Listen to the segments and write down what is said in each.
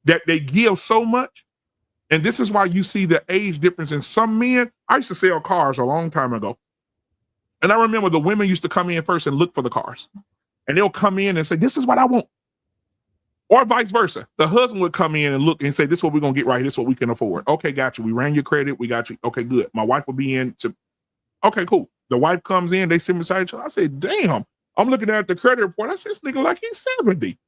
that they give so much. And this is why you see the age difference in some men. I used to sell cars a long time ago. And I remember the women used to come in first and look for the cars. And they'll come in and say, this is what I want. Or vice versa. The husband would come in and look and say, this is what we're going to get right. This is what we can afford. Okay, got you. We ran your credit. We got you. Okay, good. My wife will be in to, okay, cool. The wife comes in. They sit beside each other. I said, damn. I'm looking at the credit report. I said, this nigga like he's 70.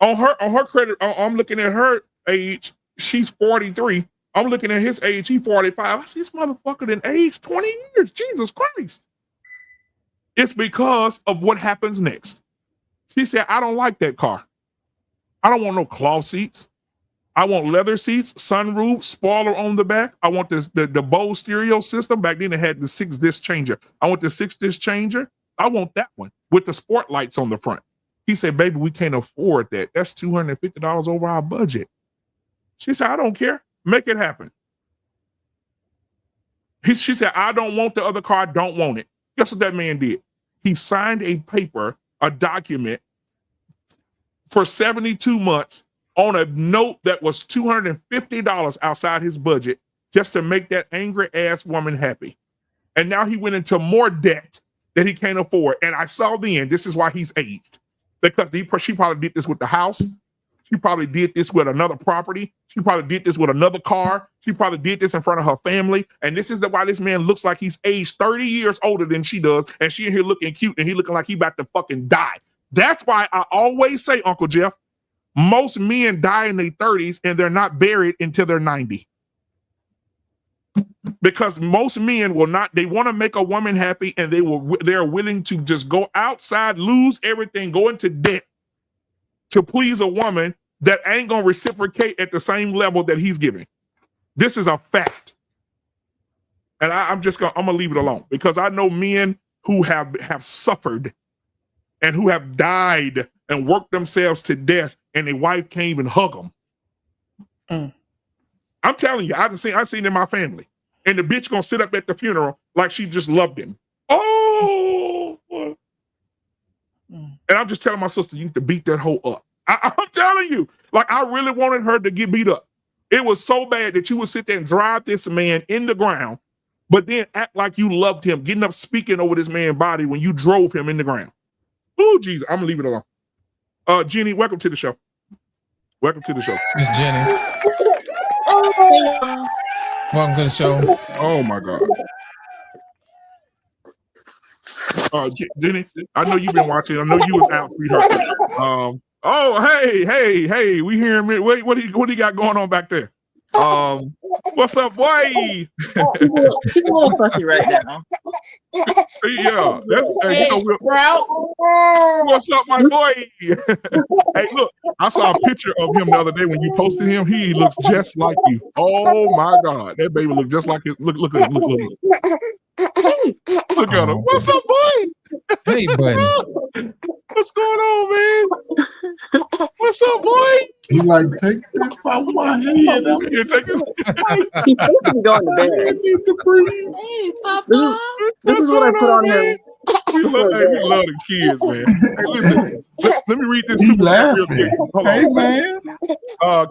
On her credit, I'm looking at her age. She's 43. I'm looking at his age. He's 45. I see this motherfucker in age 20 years. Jesus Christ. It's because of what happens next. She said, I don't like that car. I don't want no cloth seats. I want leather seats, sunroof, spoiler on the back. I want the Bose stereo system. Back then it had the 6-disc changer. I want the 6-disc changer. I want that one with the sport lights on the front. He said, baby, we can't afford that. That's $250 over our budget. She said, I don't care. Make it happen. She said, I don't want the other car. I don't want it. Guess what that man did? He signed a paper, a document for 72 months on a note that was $250 outside his budget just to make that angry ass woman happy. And now he went into more debt that he can't afford. And I saw then, this is why he's aged. Because she probably did this with the house. She probably did this with another property. She probably did this with another car. She probably did this in front of her family. And this is why this man looks like he's aged 30 years older than she does. And she in here looking cute and he looking like he about to fucking die. That's why I always say, Uncle Jeff, most men die in their 30s and they're not buried until they're 90. Because most men will not, they want to make a woman happy and they're willing to just go outside, lose everything, go into debt to please a woman that ain't going to reciprocate at the same level that he's giving. This is a fact. And I'm going to leave it alone because I know men who have suffered and who have died and worked themselves to death and their wife can't even hug them. Mm. I'm telling you, I've seen it in my family. And the bitch gonna sit up at the funeral like she just loved him. Oh. And I'm just telling my sister, you need to beat that hoe up. I'm telling you, like I really wanted her to get beat up. It was so bad that you would sit there and drive this man in the ground, but then act like you loved him, getting up speaking over this man's body when you drove him in the ground. Oh, Jesus, I'm gonna leave it alone. Jenny, welcome to the show. Welcome to the show. Miss Jenny. Welcome to the show. Oh my God. Jenny, I know you've been watching. I know you was out, sweetheart. Hey, we hearing me. What do you got going on back there? What's up, boy? He's a little fussy right now. Yeah. Sprout. What's up, my boy? Hey, look, I saw a picture of him the other day when you posted him. He looks just like you. Oh my God, that baby look just like his. Look at him. Look at him. What's up, boy? Hey, buddy. What's going on, man? What's up, boy? He like, take this off my head. You take this. He's supposed to be going to bed. I need to breathe. Hey, Papa. This is what I put on him. We love the kids, man. Hey, listen, let me read this. He Super chat real laughing. quick. Hey, man.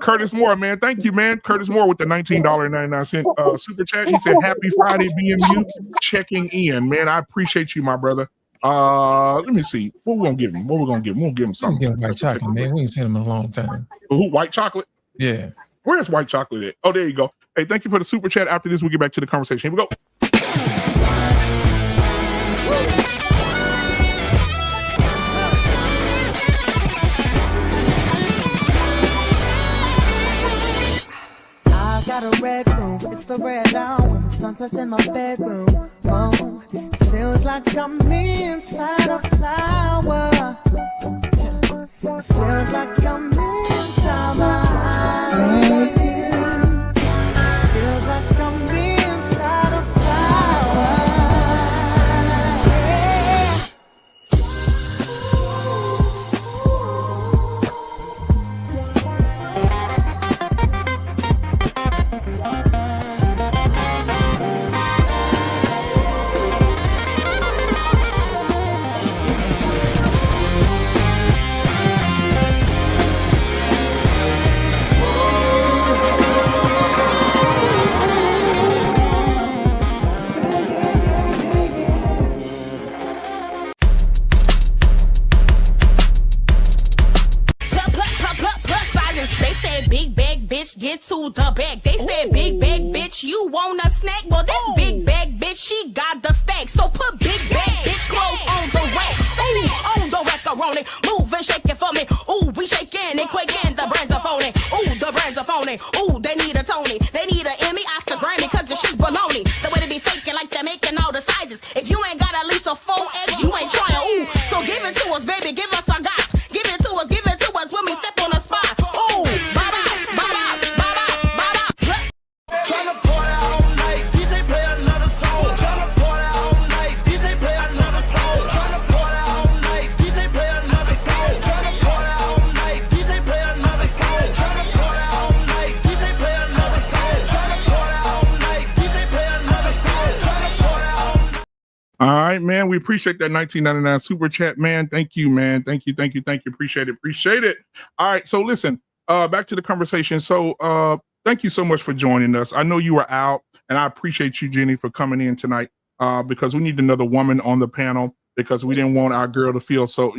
Curtis Moore, man. Thank you, man. Curtis Moore with the $19.99 super chat. He said, happy Friday, BMU. Checking in, man. I appreciate you, my brother. Let me see. What we gonna give him? We're gonna give him something. Give him white chocolate, man. We ain't seen him in a long time. Who? White chocolate? Yeah. Where's white chocolate at? Oh, there you go. Hey, thank you for the super chat. After this, we'll get back to the conversation. Here we go. Got a red room, it's the red now when the sun sets in my bedroom. Oh, it feels like I'm inside a flower. It feels like I'm inside my island. It feels like I'm inside a flower. bitch, get to the bag. They said big bag, bitch, you want a snack? Well, this big bag, bitch, she got the stack. So put big bag, bitch, clothes on the rack. Ooh, on the macaroni. Move and shake it for me. Ooh, we shaking and quaking. The brands are phony. Ooh, the brands are phony. Ooh, they need a Tony. They need a Emmy, Oscar, Grammy, cause the shit's baloney. The way they be faking like they're making all the sizes. If you ain't got at least a 4X, you ain't trying. Ooh, so give it to us, baby. Give us a got. Give it to us when we step on the spot. Ooh, ba-ba, ba-ba, ba-ba, ba-ba. Tryna party all night, DJ play another song. Tryna party all night, DJ play another song. Tryna party all night, DJ play another song. Tryna party all night, DJ play another song. Tryna party all night, DJ play another song. Tryna party all night, DJ play another song. Tryna party all night. All right, man. We appreciate that 1999 super chat, man. Thank you, man. Thank you. Appreciate it. All right. So listen, back to the conversation. So thank you so much for joining us. I know you were out, and I appreciate you, Jenny, for coming in tonight. Because we need another woman on the panel, because we didn't want our girl to feel so,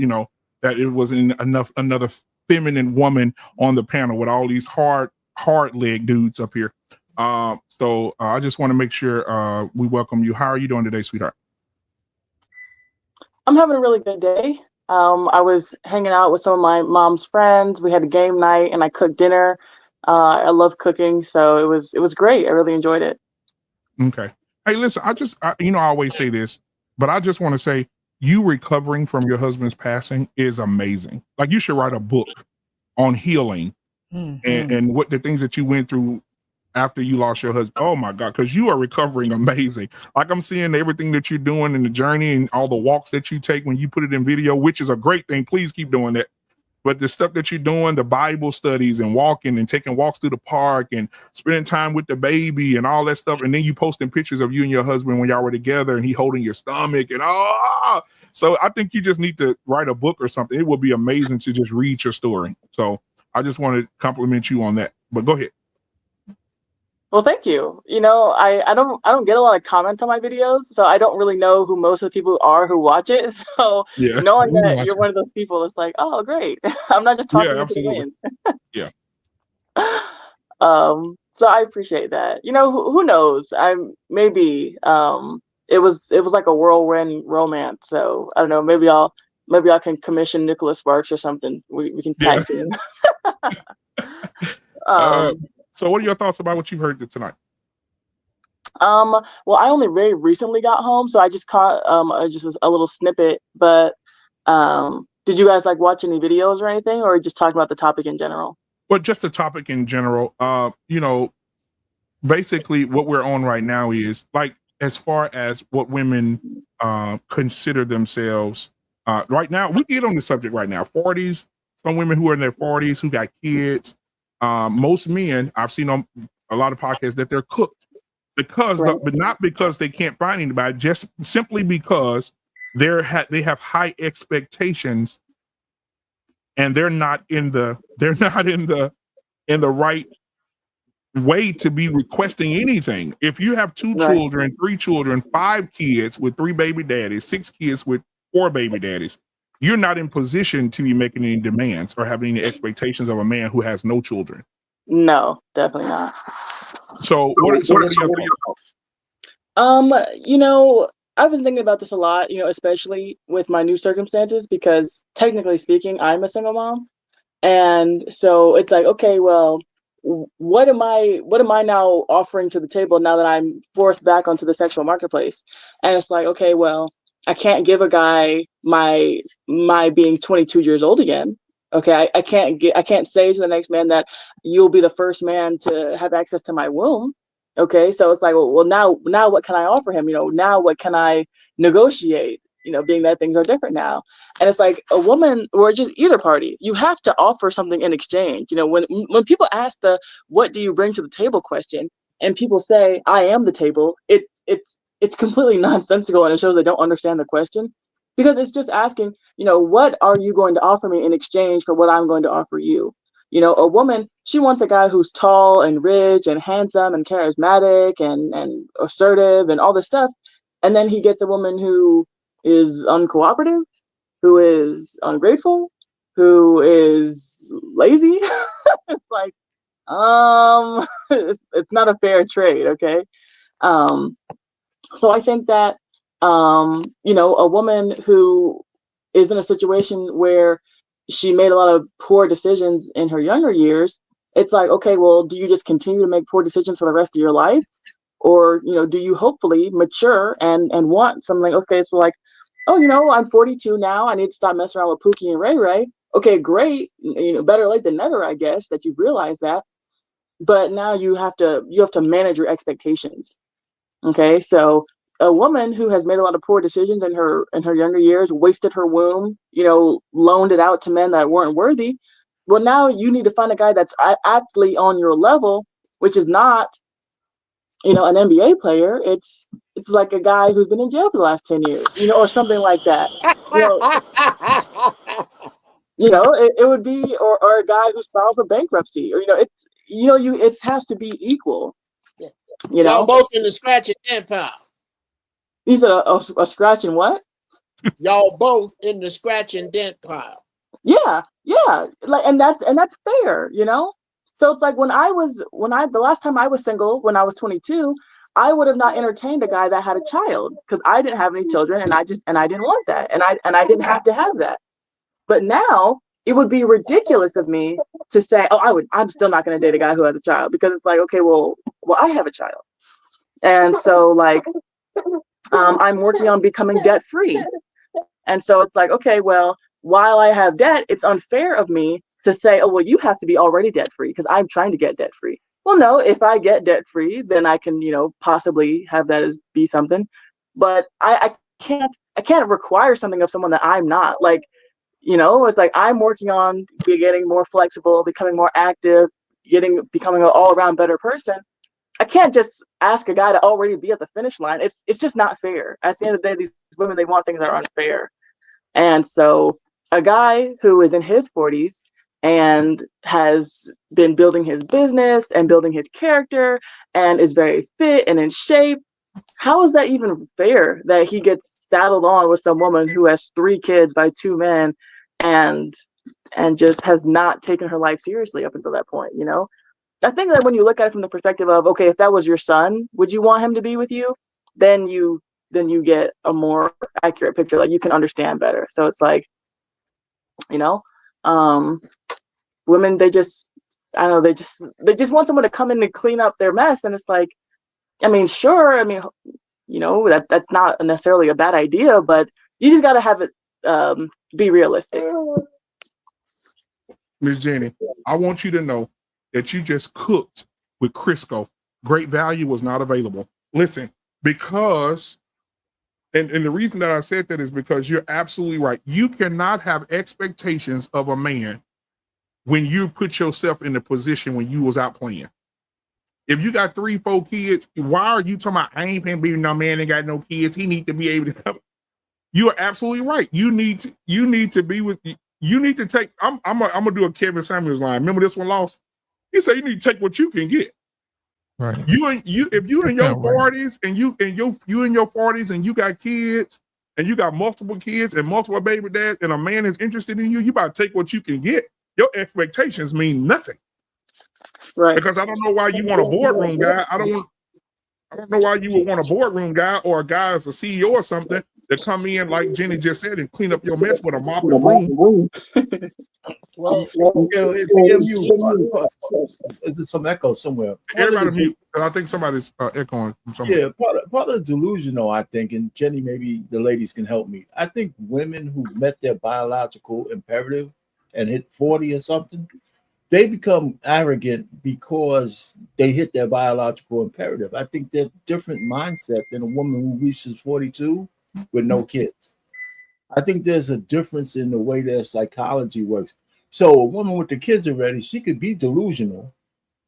that it wasn't another feminine woman on the panel with all these hard leg dudes up here. So I just want to make sure we welcome you. How are you doing today, sweetheart? I'm having a really good day. I was hanging out with some of my mom's friends. We had a game night, and I cooked dinner. I love cooking, so it was great. I really enjoyed it. Okay. Hey, listen, I always say this, but I just want to say, you recovering from your husband's passing is amazing. Like, you should write a book on healing and what the things that you went through after you lost your husband. Oh my God, because you are recovering amazing. Like, I'm seeing everything that you're doing in the journey and all the walks that you take when you put it in video, which is a great thing. Please keep doing that. But the stuff that you're doing, the Bible studies and walking and taking walks through the park and spending time with the baby and all that stuff. And then you posting pictures of you and your husband when y'all were together and he holding your stomach and so I think you just need to write a book or something. It would be amazing to just read your story. So I just want to compliment you on that, but go ahead. Well, thank you. I don't get a lot of comments on my videos, so I don't really know who most of the people are who watch it. So Yeah. knowing that you're one of those people, it's like, oh, great. I'm not just talking into the wind. Yeah. So I appreciate that. Who knows? It was like a whirlwind romance. So I don't know. Maybe I can commission Nicholas Sparks or something. We can tag team. So what are your thoughts about what you've heard tonight? Well, I only very recently got home, so I just caught just a little snippet. But did you guys watch any videos or anything, or just talk about the topic in general? Well, just the topic in general. Basically what we're on right now is as far as what women consider themselves. Right now, we get on the subject right now. 40s, some women who are in their 40s who got kids. Most men, I've seen on a lot of podcasts that they're cooked but not because they can't find anybody, just simply because they have high expectations and they're not in the right way to be requesting anything. If you have 2 children, 3 children, 5 kids with 3 baby daddies, 6 kids with 4 baby daddies, you're not in position to be making any demands or having any expectations of a man who has no children. No, definitely not. So what are your thoughts? I've been thinking about this a lot, especially with my new circumstances, because technically speaking, I'm a single mom. And so it's like, okay, well, what am I now offering to the table now that I'm forced back onto the sexual marketplace? And it's like, okay, well, I can't give a guy my being 22 years old again. Okay, I can't say to the next man that you'll be the first man to have access to my womb. Okay, so it's like, well, now what can I offer him? Now what can I negotiate? Being that things are different now. And it's like a woman or just either party, you have to offer something in exchange. When people ask the "what do you bring to the table" question, and people say "I am the table," it's completely nonsensical, and it shows they don't understand the question, because it's just asking, what are you going to offer me in exchange for what I'm going to offer you? A woman, she wants a guy who's tall and rich and handsome and charismatic and assertive and all this stuff. And then he gets a woman who is uncooperative, who is ungrateful, who is lazy. It's like, it's not a fair trade, okay? So I think that a woman who is in a situation where she made a lot of poor decisions in her younger years, it's like, okay, well, do you just continue to make poor decisions for the rest of your life? Or, do you hopefully mature and want something? Okay, so like, oh, I'm 42 now. I need to stop messing around with Pookie and Ray Ray. Okay, great. Better late than never, I guess, that you've realized that. But now you have to manage your expectations. Okay, so a woman who has made a lot of poor decisions in her younger years, wasted her womb, loaned it out to men that weren't worthy. Well, now you need to find a guy that's actually on your level, which is not, an NBA player. It's like a guy who's been in jail for the last 10 years, or something like that. It would be, or a guy who's filed for bankruptcy, or it has to be equal. Y'all both in the scratch and dent pile. You said a scratch and what? Y'all both in the scratch and dent pile. Yeah, like, and that's fair, So it's like the last time I was single, when I was 22, I would have not entertained a guy that had a child because I didn't have any children, and I didn't want that, and I didn't have to have that. But now it would be ridiculous of me to say, oh, I'm still not going to date a guy who has a child, because it's like, okay, well, I have a child, and so like, I'm working on becoming debt free, and so it's like, okay, well, while I have debt, it's unfair of me to say, oh, well, you have to be already debt free because I'm trying to get debt free. Well, no, if I get debt free, then I can, possibly have that as be something. But I can't require something of someone that I'm not. Like, it's like I'm working on getting more flexible, becoming more active, becoming an all around better person. I can't just ask a guy to already be at the finish line. It's just not fair. At the end of the day, these women, they want things that are unfair. And so a guy who is in his 40s and has been building his business and building his character and is very fit and in shape, how is that even fair that he gets saddled on with some woman who has 3 kids by 2 men and just has not taken her life seriously up until that point, I think that when you look at it from the perspective of, okay, if that was your son, would you want him to be with you? Then you get a more accurate picture. Like, you can understand better. So it's like, women, they just want someone to come in and clean up their mess. And it's like, I mean, sure. I mean, that's not necessarily a bad idea, but you just got to have it be realistic. Ms. Jenny, I want you to know that you just cooked with Crisco. Great value was not available. Listen, because, and the reason that I said that is because you're absolutely right. You cannot have expectations of a man when you put yourself in the position when you was out playing. If you got 3, 4 kids, why are you talking about, I ain't finna be no man that got no kids? He need to be able to come. You are absolutely right. You need to be with, you need to take, I'm gonna do a Kevin Samuels line. Remember this one, Lost? He said you need to take what you can get. Right. If you in your 40s and you in your 40s and you got kids and you got multiple kids and multiple baby dads and a man is interested in you, you about to take what you can get. Your expectations mean nothing. Right. Because I don't know why you want a boardroom guy. I don't know why you would want a boardroom guy or a guy as a CEO or something to come in, like Jenny just said, and clean up your mess with a mop and broom. Well, there's some echo somewhere. Everybody mute. I think somebody's echoing from somewhere. Yeah, part of the delusion, though, I think, and Jenny, maybe the ladies can help me. I think women who met their biological imperative and hit 40 or something, they become arrogant because they hit their biological imperative. I think they're different mindset than a woman who reaches 42 with no kids. I think there's a difference in the way their psychology works. So a woman with the kids already, she could be delusional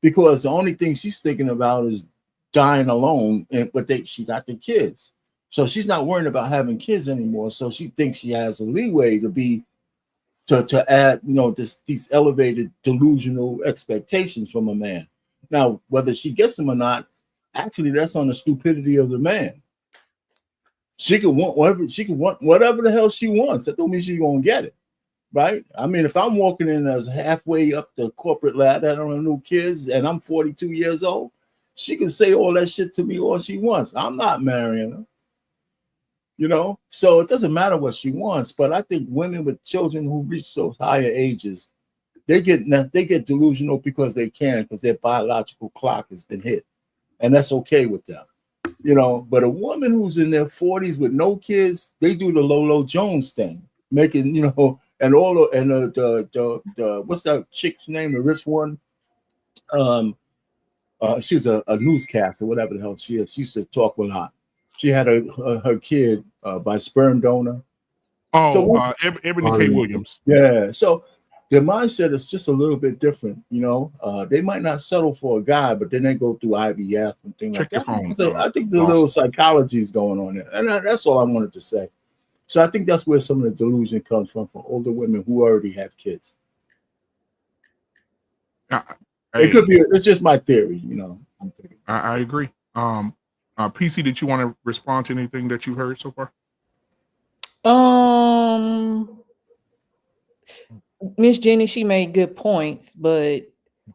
because the only thing she's thinking about is dying alone, but she got the kids. So she's not worrying about having kids anymore. So she thinks she has a leeway to add, these elevated delusional expectations from a man. Now, whether she gets them or not, actually, that's on the stupidity of the man. She can want whatever the hell she wants. That don't mean she's gonna get it. right? I mean, if I'm walking in as halfway up the corporate ladder, I don't have no kids, and I'm 42 years old, she can say all that shit to me all she wants. I'm not marrying her. You know, so it doesn't matter what she wants. But I think women with children who reach those higher ages, they get delusional because they can, because their biological clock has been hit, and that's okay with them. You know, but a woman who's in their 40s with no kids, they do the Lolo Jones thing, making, you know, and all the, and the what's that chick's name, the rich one? She's a newscaster, whatever the hell she is. She used to talk a lot. She had her kid by sperm donor. Oh, Ebony K. Williams. Yeah. So their mindset is just a little bit different. You know, they might not settle for a guy, but then they go through IVF and things like that. Phone, so I think the little psychology is going on there, and that's all I wanted to say. So I think that's where some of the delusion comes from for older women who already have kids. It could be. It's just my theory, you know. I agree. PC, did you want to respond to anything that you heard so far? Miss Jenny, she made good points, but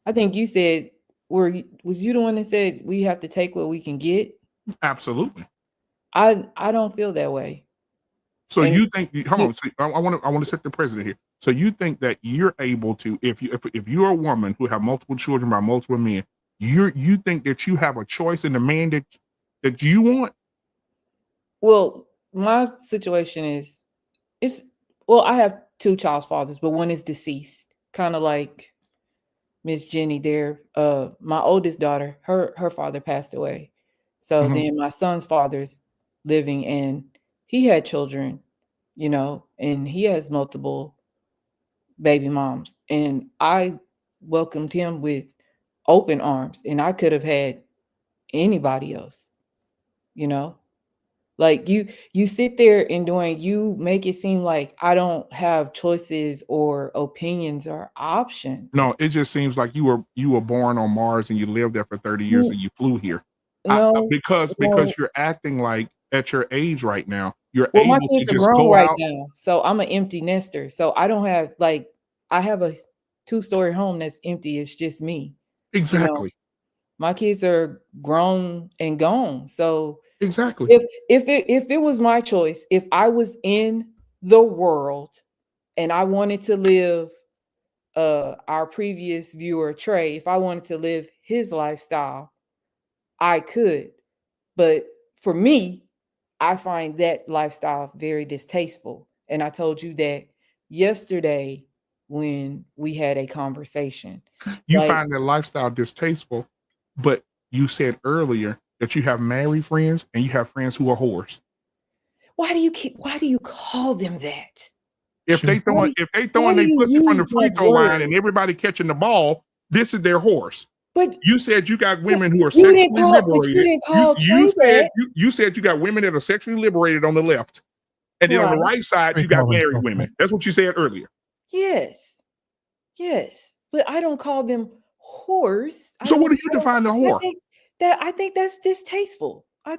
I think you said, was you the one that said we have to take what we can get? Absolutely. I don't feel that way. So you think? Hold on. So I want to set the precedent here. So you think that you're able to, if you're a woman who have multiple children by multiple men, you think that you have a choice in the man that you want? Well, my situation is, I have two child's fathers, but one is deceased. Kind of like Miss Jenny there. My oldest daughter, her father passed away. So then my son's father's living, and he had children, you know, and he has multiple baby moms. And I welcomed him with open arms, and I could have had anybody else, you know. Like you sit there and you make it seem like I don't have choices or opinions or options. No, it just seems like you were born on Mars and you lived there for 30 years and you flew here. No, because you're acting like at your age right now, you're well, able my to kids are just grown go right out. now, so I'm an empty nester. So I don't have I have a 2-story home that's empty. It's just me. Exactly. You know, my kids are grown and gone. So exactly. If it was my choice, if I was in the world and I wanted to live our previous viewer Trey, if I wanted to live his lifestyle, I could. But for me, I find that lifestyle very distasteful. And I told you that yesterday when we had a conversation. You find that lifestyle distasteful, but you said earlier that you have married friends and you have friends who are whores. Why do you call them that? If they throwing their pussy from the free throw line and everybody catching the ball, this is their horse. But you said you got women who are sexually liberated. You said you got women that are sexually liberated on the left, and then on the right side you got married women. That's what you said earlier. Yes, but I don't call them whores. So what do you define the whore? I think that's distasteful. I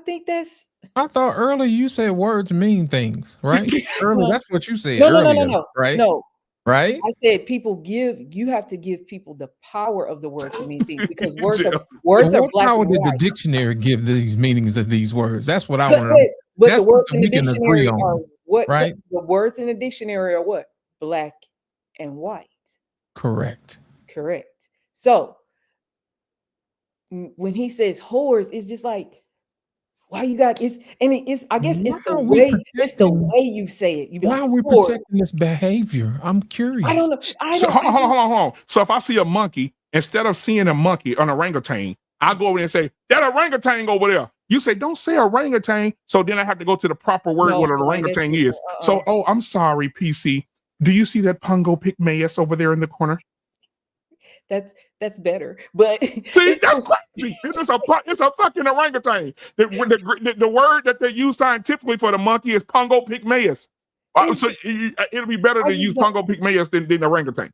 thought earlier you said words mean things, right? Earlier, that's what you said. No, right? No. Right? I said you have to give people the power of the word to mean things, because words are black How and did white. the dictionary give these meanings of these words? That's what I want to know. But that's the words in the we can agree dictionary on, are what? Right? The words in the dictionary are what? Black and white. Correct. So when he says whores, it's just like, why you got it's I guess it's the way you say it. Why are we protecting this behavior? I'm curious. I don't know. Hold on. So if I see a monkey, instead of seeing a monkey, an orangutan, I go over there and say, that orangutan over there. You say, don't say orangutan. So then I have to go to the proper word what an orangutan is. So, I'm sorry, PC. Do you see that Pongo pygmaeus over there in the corner? That's better, but see, that's crazy. It's a fucking orangutan. The word that they use scientifically for the monkey is Pongo pygmaeus. So it'll be better to use Pongo pygmaeus than orangutan.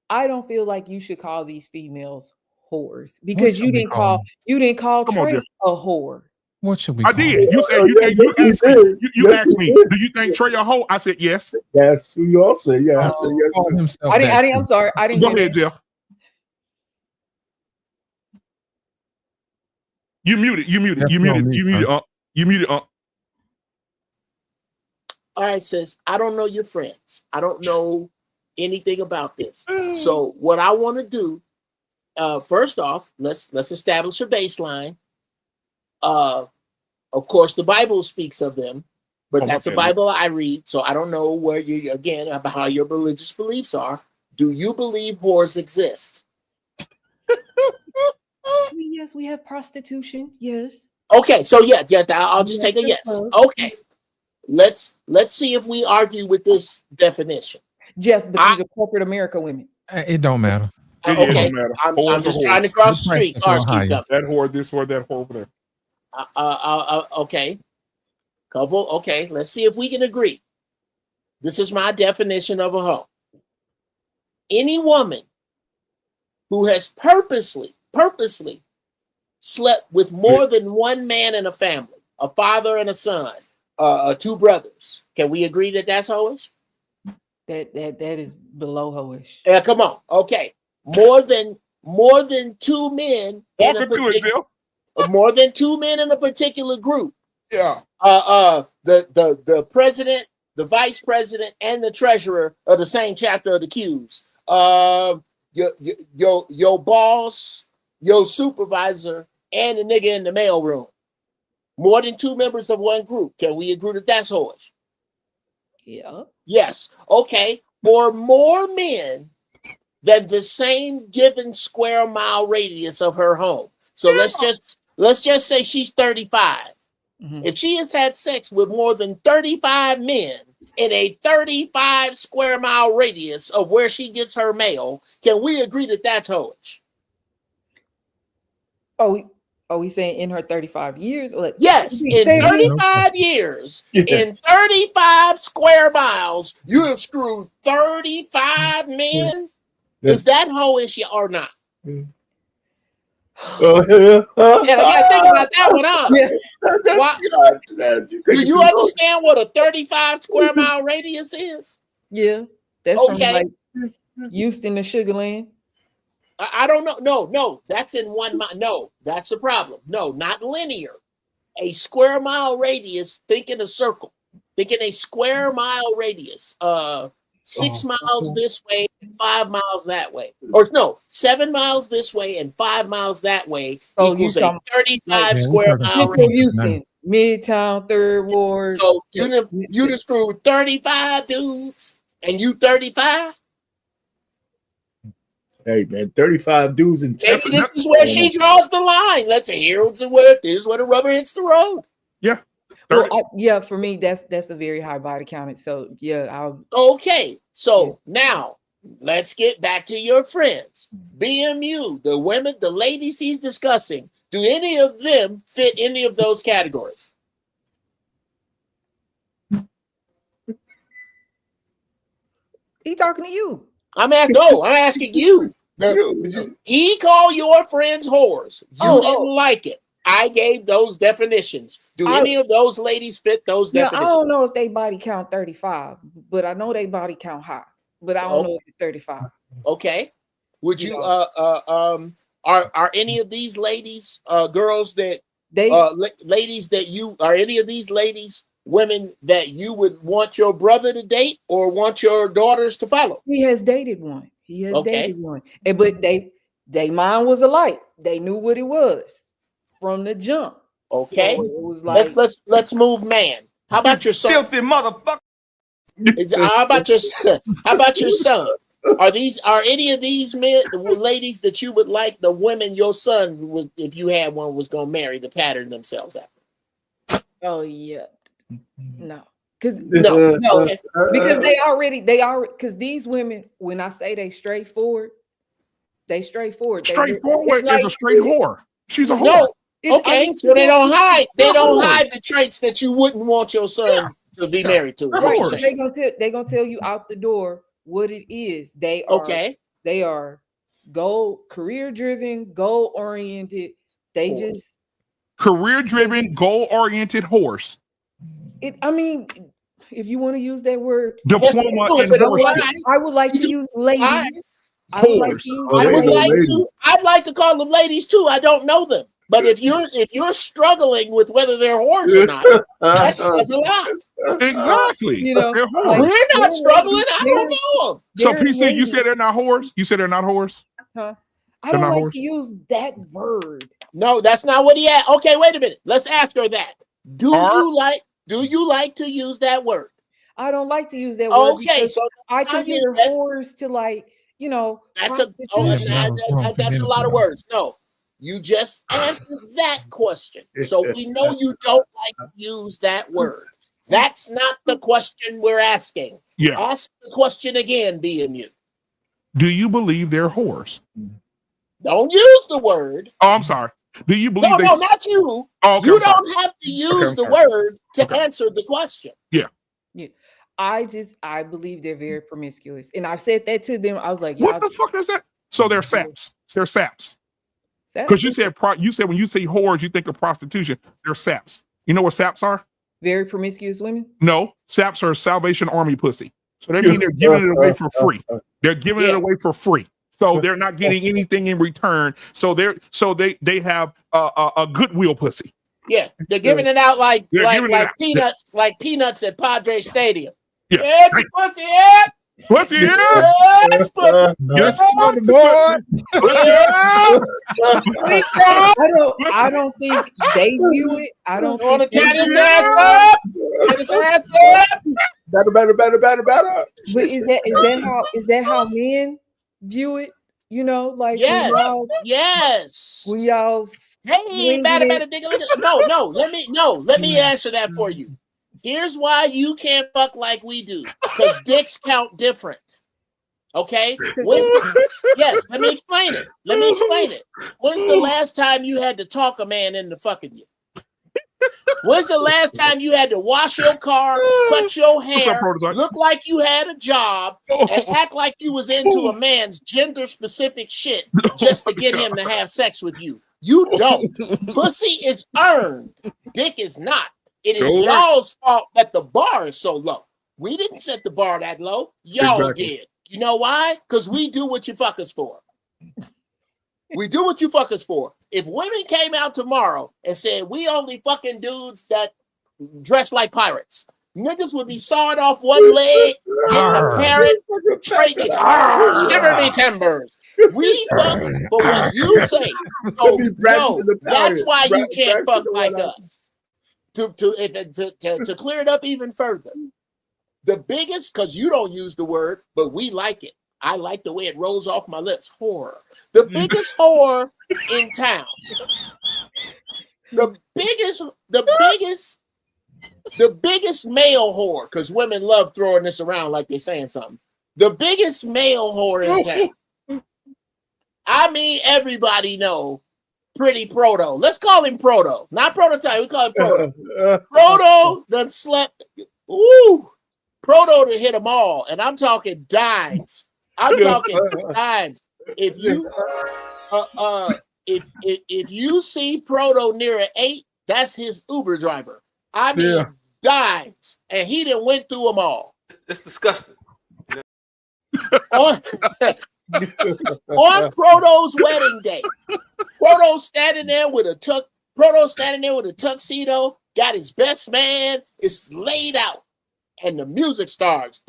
I don't feel like you should call these females whores because you didn't call Trey a whore. What should we I call did. him? You said you Yes, asked you me. did. You Yes, asked you me. did. Do you think Trey a hoe? I said yes. Yes, we all say yeah. I said yes. Call himself I didn't. that I'm too. sorry. I didn't. Go hear ahead, that. Jeff. You muted. You muted. Jeff, You you're on muted. mute, You muted. son. You muted. All right, sis. I don't know your friends. I don't know anything about this. So what I want to do, first off, let's establish a baseline. Of course, the Bible speaks of them, but Oh, that's a okay. Bible I read, so I don't know where you again about how your religious beliefs are. Do you believe whores exist? Yes, we have prostitution. Yes. Okay, so yeah, I'll just take a yes. Okay, let's see if we argue with this definition. Jeff, but these are corporate America women. It don't matter. It Okay, don't matter. I'm Whores are just whores. trying to cross the We're street. Cars practicing keep Ohio. coming. That whore, this whore, that whore over there. Okay, couple. Okay, let's see if we can agree. This is my definition of a hoe. Any woman who has purposely slept with more than one man in a family, a father and a son, two brothers. Can we agree that that's hoish? That is below hoish. Yeah, come on. Okay, more than two men in a Welcome to it, particular, Jeff. more than two men in a particular group. Yeah. The president, the vice president, and the treasurer of the same chapter of the Qs. Your boss, your supervisor, and the nigga in the mailroom. More than two members of one group. Can we agree that that's hoish? Yeah. Yes. Okay. Or more men than the same given square mile radius of her home. So let's just say she's 35. Mhm. If she has had sex with more than 35 men in a 35 square mile radius of where she gets her mail, can we agree that that's hoish? Are we saying in her 35 years? Yes, in 35 years, in 35 square miles, you have screwed 35 men. Is that hoish or not? And I gotta think about that one, huh? Do you understand what a 35 square mile radius is? Yeah. That's Okay. from like Houston to Sugar Land. I don't know. No, that's in 1 mile. No, that's the problem. No, not linear. A square mile radius, think in a circle. Think in a square mile radius. 6 miles this way and 5 miles that way. Or no, 7 miles this way and 5 miles that way equals a 35 square mile Central radius. Houston, Midtown, Third Ward. So you just screwed 35 dudes and you 35? Hey man, 35 dudes in Maybe this is where she draws the line. Let's hear this is where the rubber hits the road. Yeah. Well, for me, that's a very high body count. So yeah, okay. So now let's get back to your friends. BMU, the women, the ladies he's discussing. Do any of them fit any of those categories? He talking to you. I'm asking you. He called your friends whores. You didn't like it. I gave those definitions. Do any of those ladies fit those definitions? I don't know if they body count 35, but I know they body count high. But I don't know if it's 35. Okay. Would you are any of these ladies girls that ladies that you are any of these ladies women that you would want your brother to date or want your daughters to follow? He has dated one. Dated one. But they mind was alike. They knew what it was from the jump. Okay. So it was like, let's move man. How about your son? Filthy motherfucker. How about your son? Are any of these ladies that you would like the women your son would, if you had one, was gonna marry to pattern themselves after? Oh yeah. No. Because because these women, when I say they straightforward. Straightforward is a straight whore. She's a whore. No, okay, so they don't hide. They don't hide the traits that you wouldn't want your son to be married to. Right. So they gonna tell you out the door what it is. They are career driven, goal oriented. They just career-driven, goal-oriented horse. I mean, if you want to use that word, Diploma in horse. I would like to use ladies. I would like to use I'd like to call them ladies too. I don't know them. But if you're struggling with whether they're whores or not, that says a lot. Exactly. You know, They're like, we're not struggling. I don't know them. So PC, you said they're not whores? You said they're not whores? Huh? I don't like to use that word. No, that's not what he had. Okay, wait a minute. Let's ask her that. Do you like to use that word? I don't like to use that word. Okay, so I compare whores to, like, you know, that's a lot of words. No. You just answered that question. So we know you don't like to use that word. That's not the question we're asking. Yeah. Ask the question again, BMU. Do you believe they're whores? Don't use the word. Oh, I'm sorry. Do you believe No, not you. Oh, okay, you don't have to use the word to answer the question. Yeah. Yeah. I believe they're very promiscuous. And I said that to them. I was like, what the fuck is that? So they're saps. They're saps. Because you said when you say whores, you think of prostitution. They're saps. You know what saps are? Very promiscuous women? No, saps are Salvation Army pussy. So that means they're giving it away for free. They're giving it away for free. So they're not getting anything in return. So they have a goodwill pussy. Yeah, they're giving it out like peanuts, like peanuts at Padre Stadium. Yeah, yeah, pussy, yeah. Pussy, yeah. Yes, boy. I don't think they view it. I don't want to think turn his ass up. Turn his ass up. Better. But is that how men view it? You know, like yes. When y'all hey, better. No. Let me answer that for you. Here's why you can't fuck like we do, because dicks count different. Okay? Yes, let me explain it. When's the last time you had to talk a man into fucking you? When's the last time you had to wash your car, cut your hair, look like you had a job, and act like you was into a man's gender-specific shit just to get him to have sex with you? You don't. Pussy is earned. Dick is not. It is y'all's fault that the bar is so low. We didn't set the bar that low. Y'all did. You know why? Because we do what you fuck us for. We do what you fuck us for. If women came out tomorrow and said, we only fucking dudes that dress like pirates, niggas would be sawing off one leg, getting a parrot, trading shiver me timbers. We fuck, but when you say, oh, no, that's why you can't fuck like us. To clear it up even further, the biggest, because you don't use the word, but we like it. I like the way it rolls off my lips. Whore. The biggest whore in town. The biggest male whore, because women love throwing this around like they're saying something. The biggest male whore in town. I mean, everybody know Pretty Proto. Let's call him Proto. Not Prototype. We call him Proto. Proto done slept. Ooh. Proto to hit them all. And I'm talking dimes. I'm talking dimes. If you see Proto near an 8, that's his Uber driver. I mean dimes. And he done went through them all. It's disgusting. On Proto's wedding day, Proto standing there with a tuxedo, got his best man, it's laid out, and the music starts.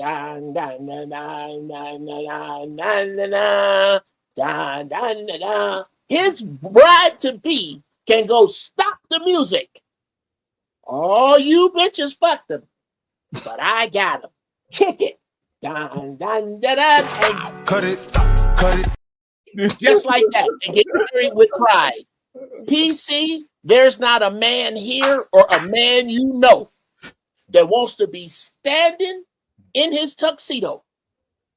His bride to be can go stop the music. All you bitches fucked him, but I got him. Kick it. Dun, dun, dun, dun, and cut it. Just like that, and get married with pride. PC, there's not a man here or a man you know that wants to be standing in his tuxedo.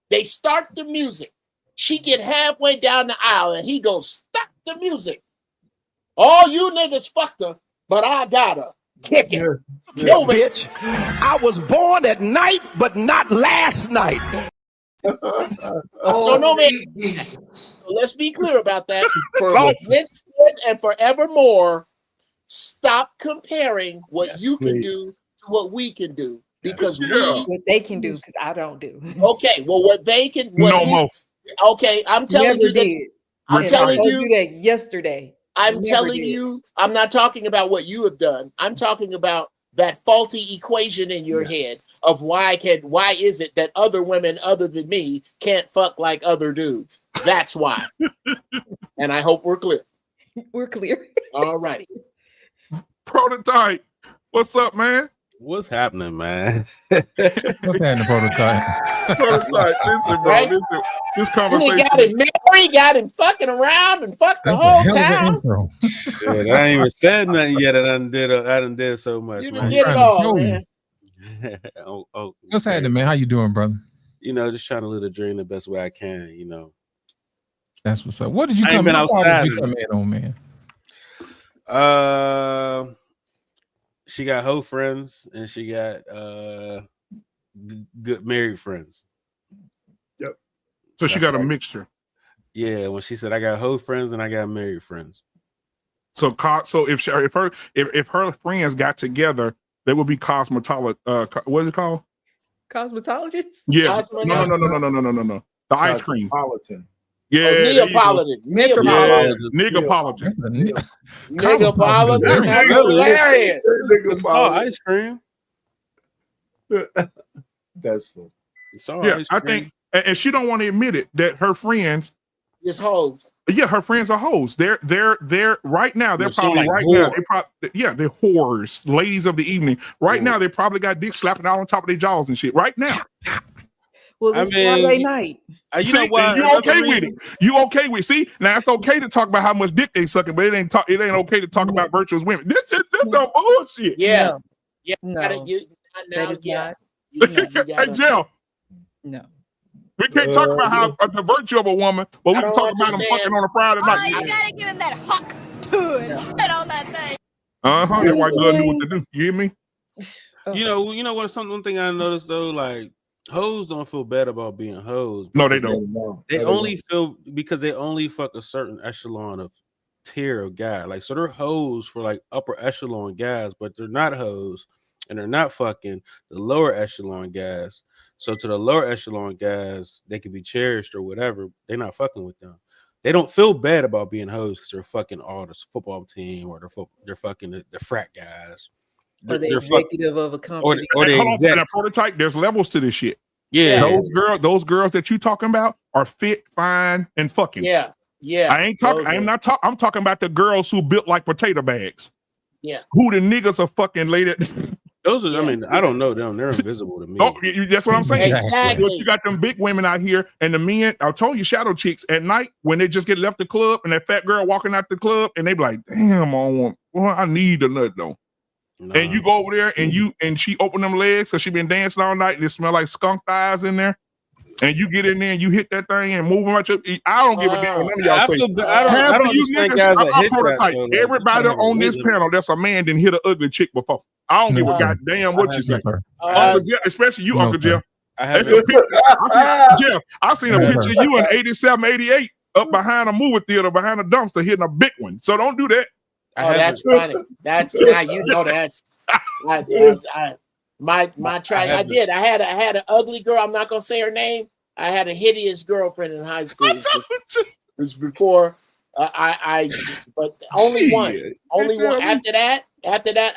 They start the music. She get halfway down the aisle and he goes, stop the music. All you niggas fucked her, but I got her. Kick it. Yo, bitch. I was born at night, but not last night. No, man. So let's be clear about that. For henceforth and forevermore, stop comparing what you can do to what we can do because what they can do because I don't do. Okay, well, what they can No more. Okay, I'm telling Never you that. did. I'm telling I you do that yesterday. I'm Never telling did. you, I'm not talking about what you have done. I'm talking about that faulty equation in your head of why is it that other women other than me can't fuck like other dudes? That's why. And I hope we're clear. We're clear. All righty. Prototype. What's up, man? What's happening, man? What's happening, prototype? Prototype. Listen, bro. Right? This He conversation. got him married, got him fucking around and fucked the That's a whole hell of an town. intro. Shit, I ain't even said nothing yet. I done did so much, You man. done did it all, man. What's happening, man? How you doing, brother? You know, just trying to live the dream the best way I can. You know, That's what's up. What did you I ain't come been in? What outside. did you come in on, man? She got hoe friends and she got good married friends. Yep. So she That's got a right. mixture. Yeah, when she said I got hoe friends and I got married friends. So if her friends got together, they would be cosmetologist. What is it called? Cosmetologist? Yeah. No. The ice cream. Cosmopolitan. Yeah. Oh, there you go. Neapolitan. Yeah, Neapolitan. niggapolitan. Neapolitan. That's hilarious. It's all ice cream. That's funny. It's all Yeah, ice I cream. think, and she don't want to admit it that her friends. Just hoes. Yeah, her friends are hoes. They're right now. They're You sound probably like right now. whore. They're whores, ladies of the evening. Right now, they probably got dick slapping all on top of their jaws and shit. Right now. Well, it's Friday night. You know what? You okay with it? You okay with? See, now it's okay to talk about how much dick they sucking, but it ain't okay to talk about virtuous women. This some bullshit. Yeah. No. Yeah. No. Now, That is yeah. not. Hey, Jeff. No. We can't talk about how the virtue of a woman, but we can talk about them fucking on a Friday night. Oh, you gotta give him that hawk to it. Spit on that thing. That white girl knew what to do. You hear me? You know what? One thing I noticed though, like hoes don't feel bad about being hoes. No, they don't. They only feel because they only fuck a certain echelon of tier of guy. Like so, they're hoes for like upper echelon guys, but they're not hoes and they're not fucking the lower echelon guys. So to the lower echelon guys, they can be cherished or whatever. They're not fucking with them. They don't feel bad about being hoes because they're fucking all this football team or they're fucking the frat guys. Or the executive of a company. Or the exec. That prototype. There's levels to this shit. Yeah, those girls that you talking about are fit, fine, and fucking. Yeah. I ain't talking. I'm talking about the girls who built like potato bags. Yeah. Who the niggas are fucking later. Those are. I mean, I don't know them. They're invisible to me. That's what I'm saying. Exactly. But you got them big women out here, and the men. I told you, shadow chicks at night when they just get left the club, and that fat girl walking out the club, and they be like, "Damn, I need a nut though." No. And you go over there, and she open them legs because she been dancing all night, and it smell like skunk thighs in there. And you get in there and you hit that thing and move them out your. I don't give a damn what none of y'all say. I don't understand guys that hit prototype. that, Everybody on this panel that's a man didn't hit an ugly chick before. I don't give a goddamn what you say. Uncle Jeff, especially you, Uncle Jeff. I seen a picture of you in 87, 88 up behind a movie theater, behind a dumpster, hitting a big one. So don't do that. Oh, that's funny. That's now you know that's my try. I did. I had an ugly girl. I'm not gonna say her name. I had a hideous girlfriend in high school. It was before but only one. Only one. After that,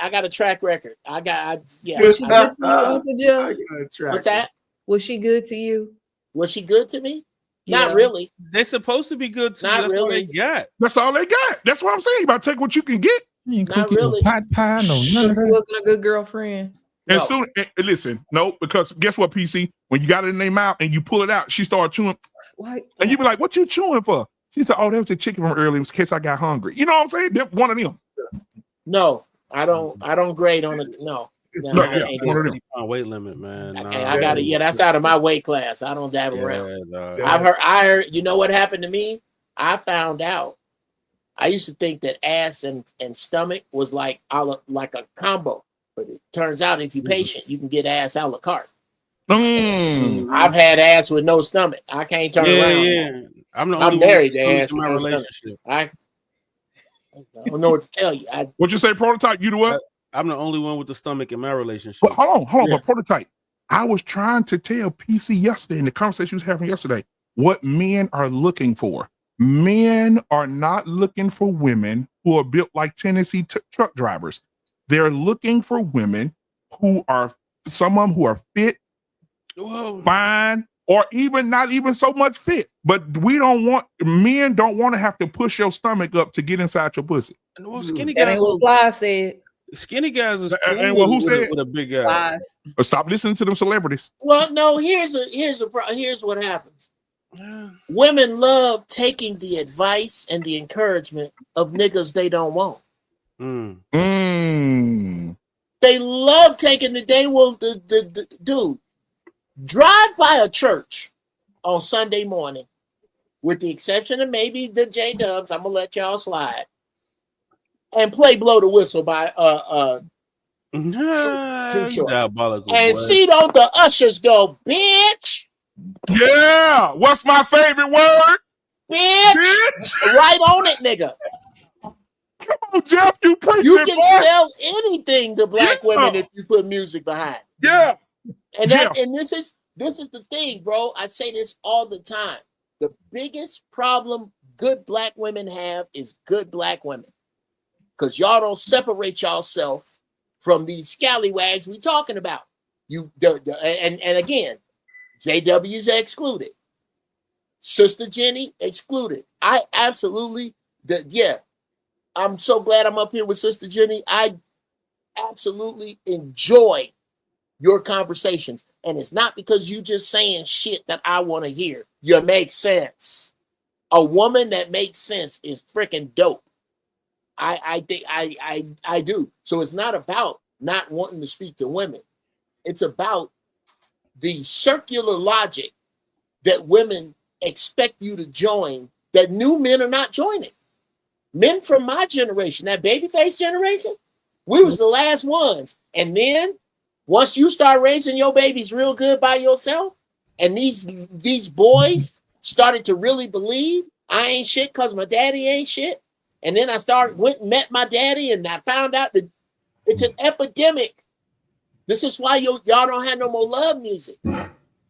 I got a track record. Was she good to you, Uncle Joe? What's that? Was she good to you? Was she good to me? Yeah. Not really. They're supposed to be good to you. That's all they got. That's all they got. That's what I'm saying. You gotta take what you can get. You Not really. Pot pie, no, none of She that. wasn't a good girlfriend. And soon, listen, no, because guess what, PC? When you got it in their mouth and you pull it out, she started chewing. What? And you be like, "What you chewing for?" She said, "Oh, that was a chicken from earlier in case I got hungry." You know what I'm saying? One of them. No, I don't grade on it. No. No, I got a 50-pound weight limit, man. I got it. Yeah, that's out of my weight class. I don't dab around. I heard. You know what happened to me? I found out. I used to think that ass and stomach was like a combo, but it turns out if you're patient, you can get ass a la carte. I've had ass with no stomach. I can't turn around. Yeah. I'm married to ass in my relationship. I don't know what to tell you. What you say, Prototype? You do what? I'm the only one with the stomach in my relationship. But hold on. Yeah. But Prototype, I was trying to tell PC yesterday in the conversation we was having yesterday what men are looking for. Men are not looking for women who are built like Tennessee truck drivers. They're looking for women who are some of them who are fit, fine, or even not even so much fit. But men don't want to have to push your stomach up to get inside your pussy. Well, skinny That guys. ain't what Fly said. Skinny guys is cool And well, who with, said? with a big guy. Flies. Stop listening to them celebrities. Well, no. Here's what happens. Women love taking the advice and the encouragement of niggas they don't want. They love taking the day. Well, the dude, drive by a church on Sunday morning, with the exception of maybe the J Dubs. I'm gonna let y'all slide, and play "Blow the Whistle" by Too Short, Diabolical, and boy. see don't the ushers go, bitch. Yeah, what's my favorite word? Bitch. Right on it, nigga. Come on, Jeff, you preaching. You can boy. sell anything to black women if you put music behind it. Yeah. And Jeff. this is the thing, bro. I say this all the time. The biggest problem good black women have is good black women. Because y'all don't separate yourself from these scallywags we talking about. And again, JW's excluded. Sister Jenny excluded. I absolutely, I'm so glad I'm up here with Sister Jenny. I absolutely enjoy your conversations. And it's not because you just saying shit that I want to hear. You make sense. A woman that makes sense is freaking dope. I think I do. So it's not about not wanting to speak to women. It's about the circular logic that women expect you to join that new men are not joining. Men from my generation, that babyface generation, we was the last ones. And then once you start raising your babies real good by yourself, and these boys started to really believe I ain't shit because my daddy ain't shit. And then I went and met my daddy, and I found out that it's an epidemic. This is why y'all don't have no more love music.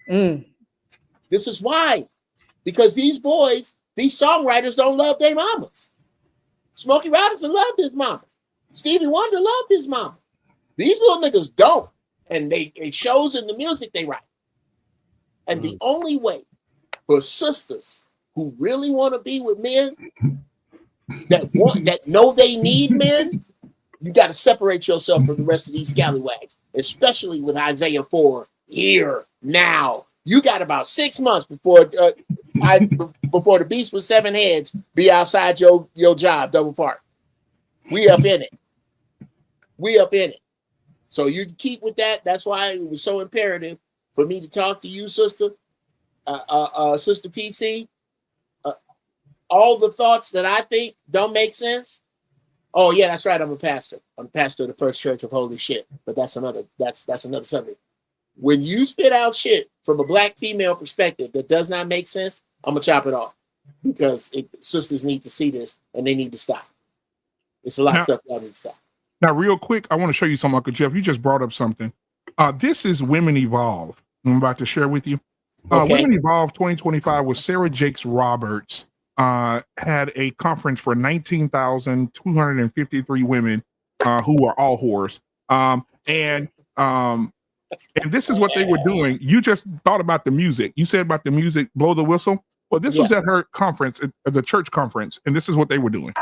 This is why. Because these boys, these songwriters don't love their mamas. Smokey Robinson loved his mama. Stevie Wonder loved his mama. These little niggas don't. And it shows in the music they write. And the only way for sisters who really want to be with men that know they need men, you got to separate yourself from the rest of these scallywags, especially with Isaiah 4 here now. You got about 6 months before the beast with 7 heads be outside your job, Double Park. We up in it. So you can keep with that. That's why it was so imperative for me to talk to you, sister, Sister PC. All the thoughts that I think don't make sense. Oh yeah, that's right. I'm a pastor. I'm pastor of the First Church of Holy Shit. But that's another subject. When you spit out shit from a black female perspective that does not make sense, I'm gonna chop it off because sisters need to see this and they need to stop. It's a lot of stuff y'all need to stop. Now, real quick, I want to show you something, Uncle Jeff. You just brought up something. This is Women Evolve. I'm about to share with you. Okay. Women Evolve 2025 with Sarah Jakes Roberts had a conference for 19,253 women who are all whores. And this is what they were doing. You just thought about the music. You said about the music, Blow the Whistle. Well, this was at her conference, at the church conference, and this is what they were doing.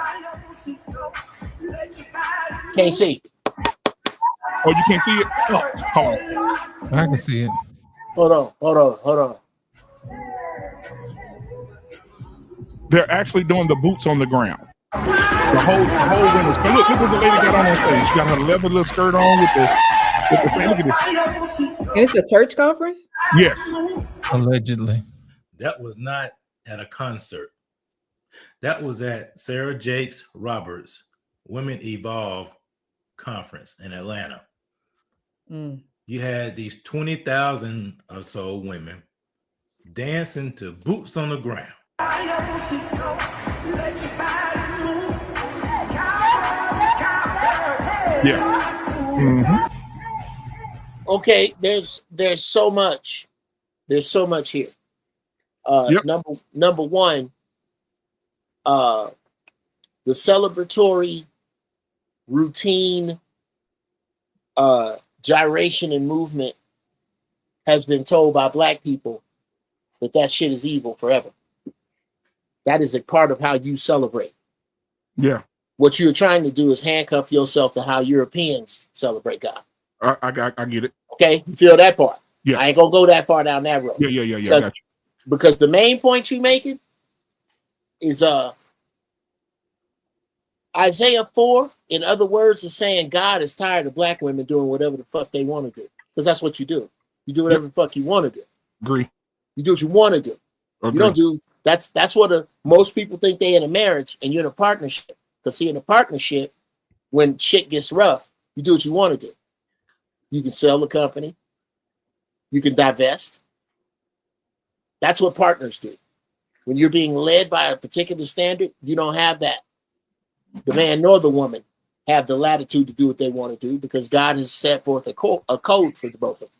Can't see. Oh, you can't see it? Oh, hold on. I can see it. Hold on. They're actually doing the boots on the ground. The whole women's. Look what the lady got on stage. She got her leather little skirt on with the thing. Look at this. And it's a church conference? Yes. Allegedly. That was not at a concert. That was at Sarah Jakes Roberts Women Evolve conference in Atlanta. You had these 20,000 or so women dancing to Boots on the Ground. Yeah. Mm-hmm. Okay, there's so much. There's so much here. Yep. Number one, the celebratory routine gyration and movement has been told by black people that shit is evil forever. That is a part of how you celebrate. Yeah. What you're trying to do is handcuff yourself to how Europeans celebrate God. I get it. Okay, you feel that part? Yeah. I ain't gonna go that far down that road. Yeah. I got you. Because the main point you making is Isaiah 4, in other words, is saying God is tired of black women doing whatever the fuck they want to do. Because that's what you do. You do whatever the fuck you want to do. Agree. You do what you want to do. Agree. You don't do that's what most people think they in a marriage and you're in a partnership. Because see, in a partnership, when shit gets rough, you do what you want to do. You can sell the company. You can divest. That's what partners do. When you're being led by a particular standard, you don't have that. The man nor the woman have the latitude to do what they want to do because God has set forth a code for the both of them.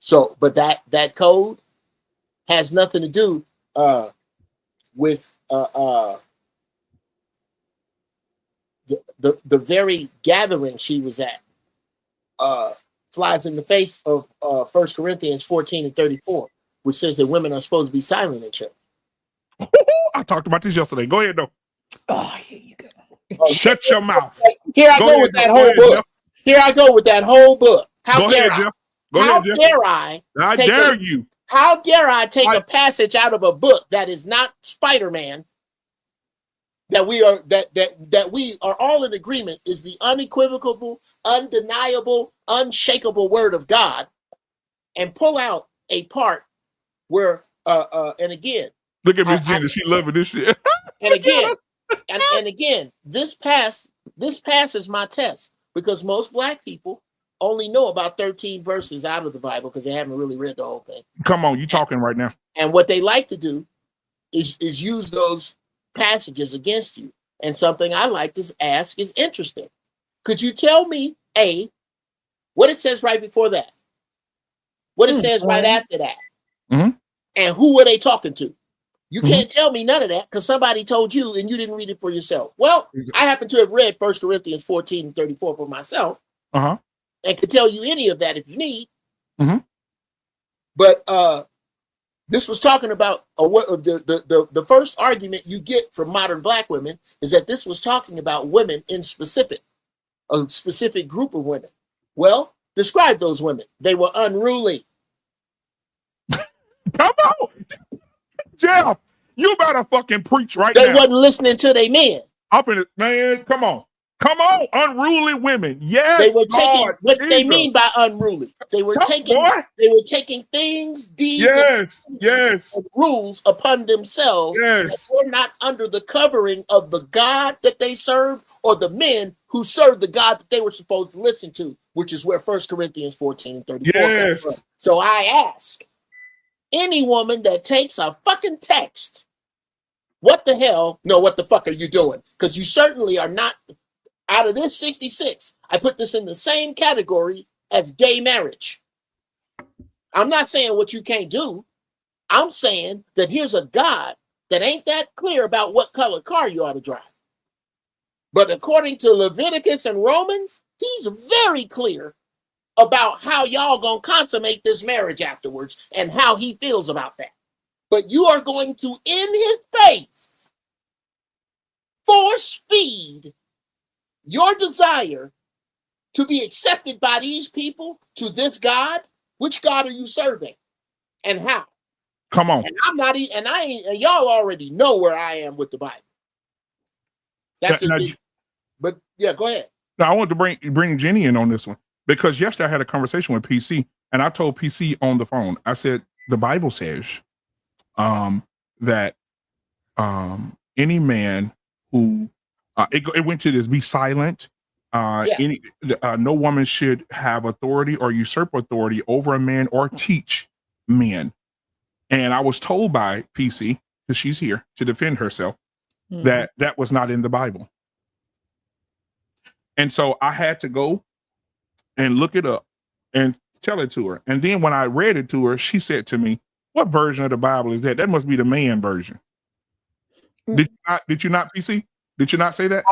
So, but that code has nothing to do with the very gathering she was at. Flies in the face of 1 Corinthians 14 and 34, which says that women are supposed to be silent in church. I talked about this yesterday. Go ahead, though. Oh, here you go. Shut your mouth. Here I go with that whole book. Here I go with that whole book. How dare I? How dare I? I dare you. How dare I take a passage out of a book that is not Spider-Man, that we are all in agreement is the unequivocal, undeniable, unshakable word of God, and pull out a part where and again, look at Miss Jenny, she loving this shit. and again, this passes my test because most black people only know about 13 verses out of the Bible because they haven't really read the whole thing. Come on, you talking right now. And what they like to do is use those passages against you. And something I like to ask is interesting. Could you tell me, A, what it says right before that? What it says right after that? Mm-hmm. And who were they talking to? You can't tell me none of that because somebody told you and you didn't read it for yourself. Well, I happen to have read 1 Corinthians 14 and 34 for myself. Uh-huh. And could tell you any of that if you need. Mm-hmm. But this was talking about the first argument you get from modern black women is that this was talking about women in specific, a specific group of women. Well, describe those women. They were unruly. Come on, Jeff, you better fucking preach right now. They wasn't listening to their men. Man, come on, unruly women. Yes, they were taking Lord, what Jesus. they mean by unruly. They were taking things, deeds, and rules upon themselves that were not under the covering of the God that they served or the men who served the God that they were supposed to listen to, which is where 1 Corinthians 14 and 34 comes from. So I ask any woman that takes a fucking text, what the hell? No, what the fuck are you doing? Because you certainly are not. Out of this 66, I put this in the same category as gay marriage. I'm not saying what you can't do. I'm saying that here's a God that ain't that clear about what color car you ought to drive. But according to Leviticus and Romans, he's very clear about how y'all gonna consummate this marriage afterwards and how he feels about that. But you are going to, in his face, force feed your desire to be accepted by these people to this God. Which God are you serving and how? Come on. And I'm not, and I ain't, and y'all already know where I am with the Bible. That's but yeah, go ahead. Now I want to bring Jenny in on this one because yesterday I had a conversation with PC and I told PC on the phone, I said, the Bible says that any man who it went to this, be silent. No woman should have authority or usurp authority over a man or teach men. And I was told by PC, because she's here to defend herself, that was not in the Bible. And so I had to go and look it up and tell it to her. And then when I read it to her, she said to me, "What version of the Bible is that? That must be the man version." Did you not, PC? Did you not say that?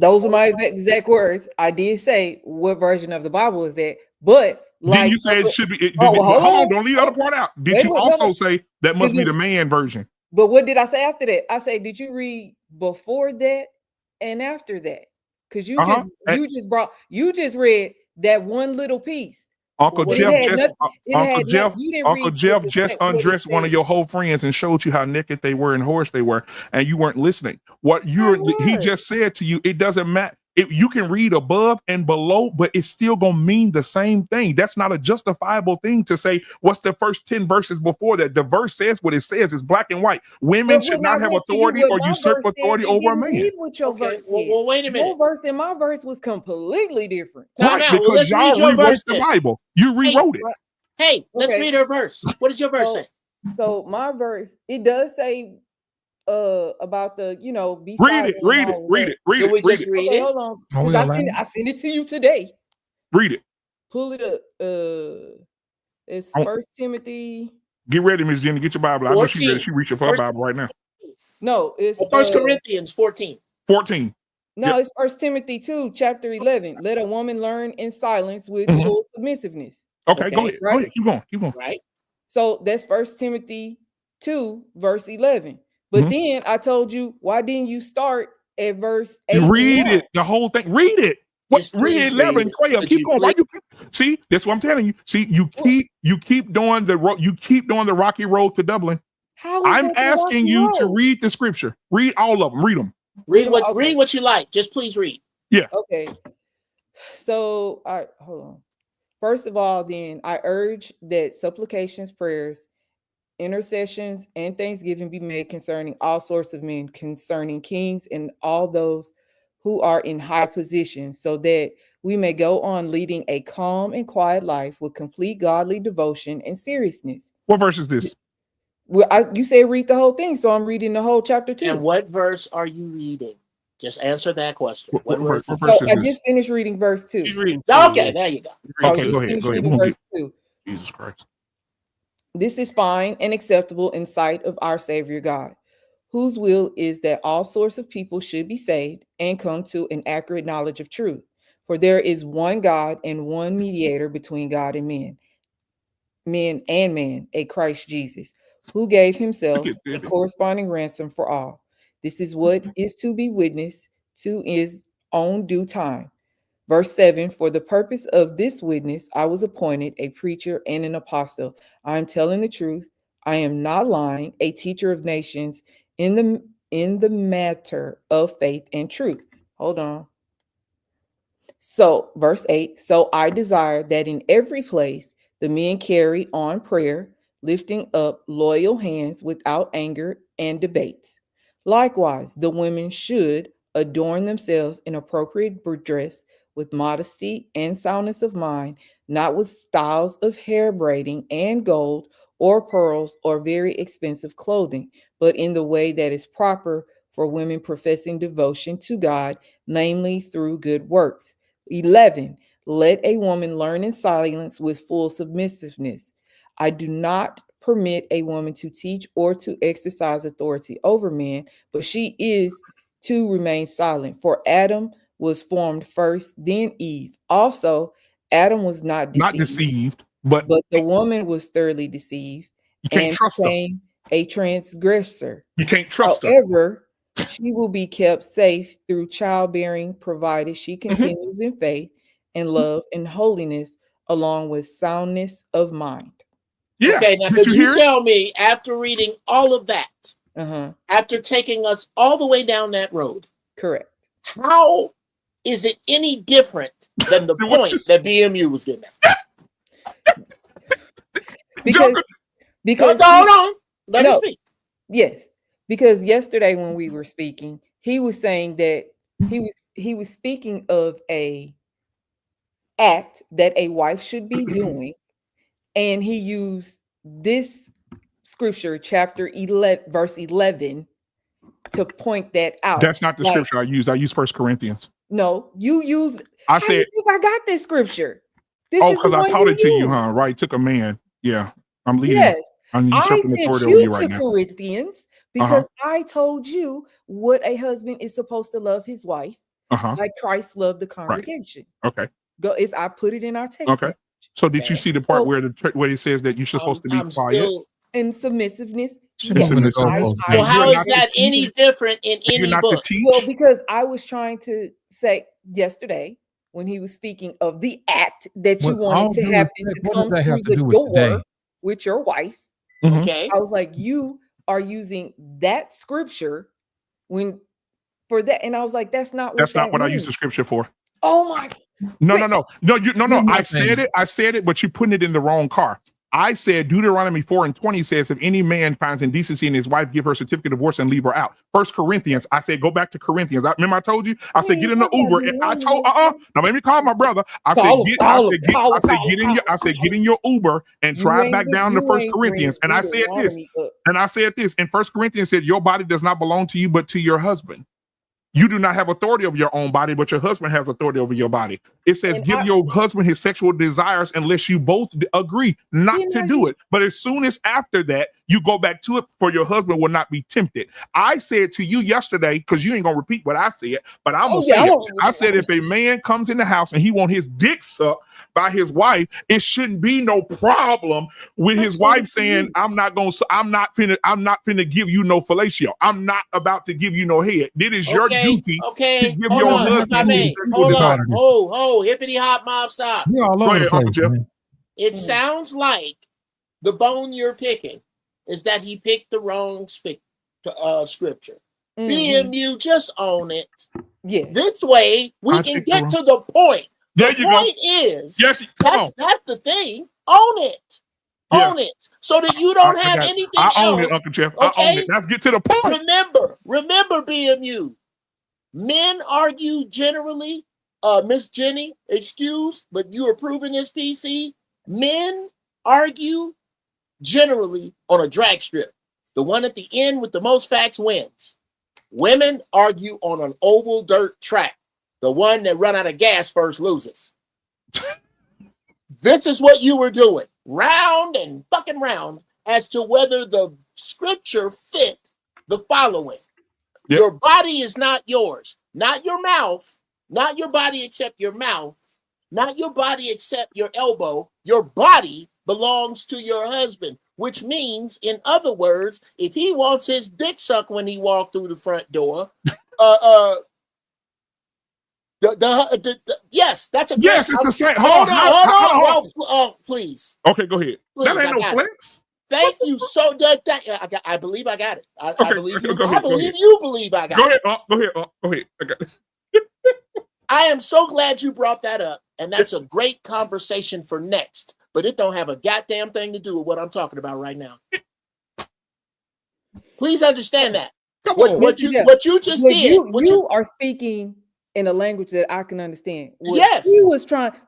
Those are my exact words. I did say what version of the Bible is that, but Then you said it should be. hold Hold on, on. don't leave the other part out. Did Wait, you wait, also no. say that must be the man version? But what did I say after that? I say, did you read before that and after that? Because you just read that one little piece. Uncle But Jeff you didn't just undressed one of your whole friends and showed you how naked they were and horse they were, and you weren't listening. He just said to you, it doesn't matter. You can read above and below, but it's still gonna mean the same thing. That's not a justifiable thing to say. What's the first 10 verses before that? The verse says what it says. It's black and white. Women should not have authority or usurp authority over a man. Read what your verse well, wait a minute. Your verse and my verse was completely different. Right, because y'all rewrote the Bible. You rewrote it. Hey, let's read her verse. What does your verse say? So my verse, it does say about the, be read it. Can we just read it? Hold on. I sent it to you today. Read it. Pull it up. It's First Timothy. Get ready, Miss Jenny. Get your Bible. I know she ready. She reaching for her Bible right now. No, it's First Corinthians 14. 14. No, it's First Timothy 2, chapter 11. Let a woman learn in silence with full submissiveness. Okay, go ahead. Right? Go ahead. Keep going. Right. So that's First Timothy 2, verse 11. But then I told you, why didn't you start at verse 8? Read it, the whole thing. Read it. Read 11, 12. Keep going. Why you see? That's what I'm telling you. See, you keep doing the rocky road to Dublin. I'm asking you to read the scripture. Read all of them. Read them. Read what you like. Just please read. Yeah. Okay. So hold on. First of all, then I urge that supplications, prayers, intercessions, and thanksgiving be made concerning all sorts of men, concerning kings and all those who are in high positions, so that we may go on leading a calm and quiet life with complete godly devotion and seriousness. What verse is this? Well, you say read the whole thing, so I'm reading the whole chapter 2. And what verse are you reading? Just answer that question. What verse is this? I just finished reading verse 2. Okay, there you go. Okay, go ahead. Verse 2. Jesus Christ. This is fine and acceptable in sight of our Savior God, whose will is that all sorts of people should be saved and come to an accurate knowledge of truth. For there is one God and one mediator between God and men, a Christ Jesus, who gave himself a corresponding ransom for all. This is what is to be witnessed to his own due time. Verse 7, for the purpose of this witness, I was appointed a preacher and an apostle. I am telling the truth. I am not lying, a teacher of nations in the matter of faith and truth. Hold on. So verse 8, so I desire that in every place the men carry on prayer, lifting up loyal hands without anger and debates. Likewise, the women should adorn themselves in appropriate dress with modesty and soundness of mind, not with styles of hair braiding and gold or pearls or very expensive clothing, but in the way that is proper for women professing devotion to God, namely through good works. 11, let a woman learn in silence with full submissiveness. I do not permit a woman to teach or to exercise authority over men, but she is to remain silent. For Adam was formed first, then Eve. Also, Adam was not deceived, but the woman was thoroughly deceived. You can't trust her. A transgressor. You can't trust her. However, she will be kept safe through childbearing, provided she continues in faith and love and holiness, along with soundness of mind. Yeah. Okay, now could you tell me, after reading all of that, after taking us all the way down that road, correct, how is it any different than the point that BMU was getting at? Because hold on, let me speak. Yes, because yesterday when we were speaking, he was saying that he was speaking of a act that a wife should be doing, and he used this scripture, chapter 11, verse 11, to point that out. That's not the scripture I use. I use 1 Corinthians. No, you used. I How do you said, think I got this scripture? This oh, is the because I one taught it to you, used. huh? Right? Took a man. Yeah. I'm leading. Yes, I'm I usurping sent authority you over you to right now. Corinthians because I told you what a husband is supposed to love his wife, like Christ loved the congregation. Okay. I put it in our text. Okay. message. So did you see the part So- where it says that you're supposed to be I'm quiet? still. And submissiveness. She's moving the goalposts. Well, And how you're is not that to any teach? different in You're any not to book? teach? Well, because I was trying to say yesterday when he was speaking of the act that you With all wanted to due happen respect, to what does come that through have to the do with today? door with your wife. Mhm. Okay. I was like, you are using that scripture for that, and I was like, that's not what That's not that what I means. used the scripture for. Oh my! No. Here's I my said thing. it. I said it, but you're putting it in the wrong car. I said Deuteronomy 4:20 says, if any man finds indecency in his wife, give her a certificate of divorce and leave her out. 1 Corinthians, I said, go back to Corinthians. Remember I told you? I said, get in the Uber. And I told, now let me call my brother. I said, get in your Uber and drive back down to 1 Corinthians. And I said this, and 1 Corinthians said, your body does not belong to you, but to your husband. You do not have authority over your own body, but your husband has authority over your body. It says, give your husband his sexual desires unless you both agree not to do it. But as soon as after that, you go back to it, for your husband will not be tempted. I said to you yesterday, because you ain't going to repeat what I said, but I'm going to say it. I said, if a man comes in the house and he want his dick sucked by his wife, it shouldn't be no problem with his wife saying, I'm not finna give you no fellatio. I'm not about to give you no head. It is your duty to give hold your on, husband his sexual hold desire. on, hippity hop mob, stop. You're all over the place, man. It sounds like the bone you're picking is that he picked the wrong scripture. BMU, just own it. Yes. This way we can get to the point. The point is, that's the thing. Own it. Own it. So that you don't have anything else. I own it, Uncle Jeff. I own it. Let's get to the point. Remember, BMU. Men argue generally, Miss Jenny, excuse, but you are proving this, PC. Men argue generally on a drag strip. The one at the end with the most facts wins. Women argue on an oval dirt track. The one that run out of gas first loses. This is what you were doing, round and fucking round, as to whether the scripture fit the following. Yep. Your body is not yours, not your mouth, not your body except your mouth, not your body except your elbow. Your body belongs to your husband, which means, in other words, if he wants his dick sucked when he walked through the front door, yes, that's a great. Yes, it's the same. Hold on. Oh, please. Okay, go ahead. Please, that ain't no flex. Thank you so much. I believe I got it. I believe you. I believe you believe I got it. Go ahead. Go ahead. I got it. I am so glad you brought that up, and that's a great conversation for next. But it don't have a goddamn thing to do with what I'm talking about right now. Please understand that. What you just did. You are speaking in a language that I can understand. Yes.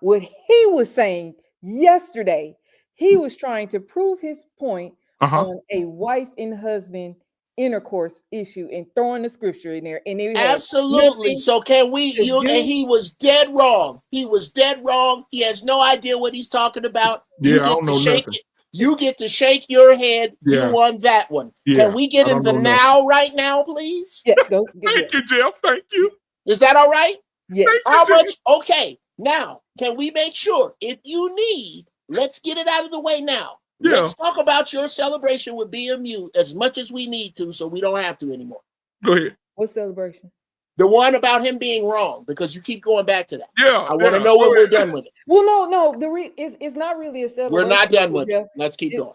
What he was saying yesterday, he was trying to prove his point on a wife and husband intercourse issue and throwing the scripture in there. And absolutely. So can we? And he was dead wrong. He was dead wrong. He has no idea what he's talking about. Yeah, I don't know nothing. You get to shake your head. Yeah. You won that one. Yeah, can we get in the now, right now, please? Yeah. Go. Thank you, Jeff. Thank you. Is that all right? Yeah. How much? Okay. Now, can we make sure? If you need, let's get it out of the way now. Yeah. Let's talk about your celebration with BMU as much as we need to, so we don't have to anymore. Go ahead. What celebration? The one about him being wrong, because you keep going back to that. Yeah. I want to know when we're done with it. Well, no. It's not really a celebration. We're not done with it. Let's keep going.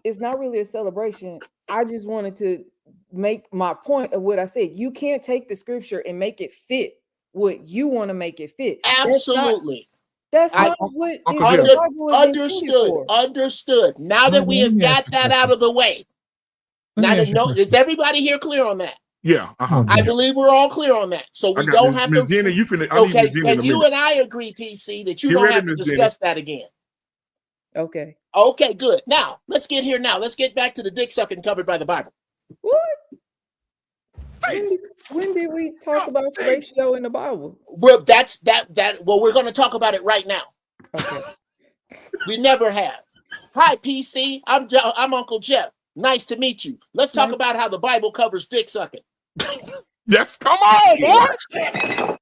It's not really a celebration. I just wanted to make my point of what I said. You can't take the scripture and make it fit what you want to make it fit. Absolutely. That's not what understood. Now that we have got that out of the way. Now that is everybody here clear on that? Yeah. I believe we're all clear on that. So we don't have to. Jenny, okay, and you and I agree, PC, that you don't have to discuss that again. Okay. Okay, good. Now let's get here. Now let's get back to the dick sucking covered by the Bible. What? When did we talk about fellatio in the Bible? Well, that's that. Well, we're going to talk about it right now. Okay. We never have. Hi, PC. I'm Uncle Jeff. Nice to meet you. Let's talk about how the Bible covers dick sucking. Yes, come on, boy.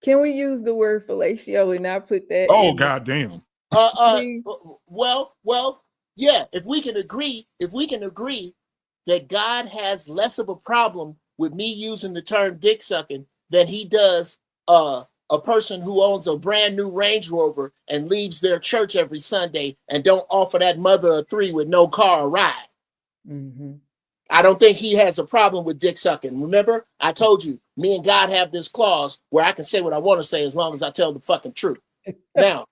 Can we use the word fellatio and not put that? Oh, goddamn. Well, yeah. If we can agree that God has less of a problem with me using the term dick sucking than he does a person who owns a brand new Range Rover and leaves their church every Sunday and don't offer that mother of three with no car a ride. Mm-hmm. I don't think he has a problem with dick sucking. Remember, I told you, me and God have this clause where I can say what I want to say as long as I tell the fucking truth. Now,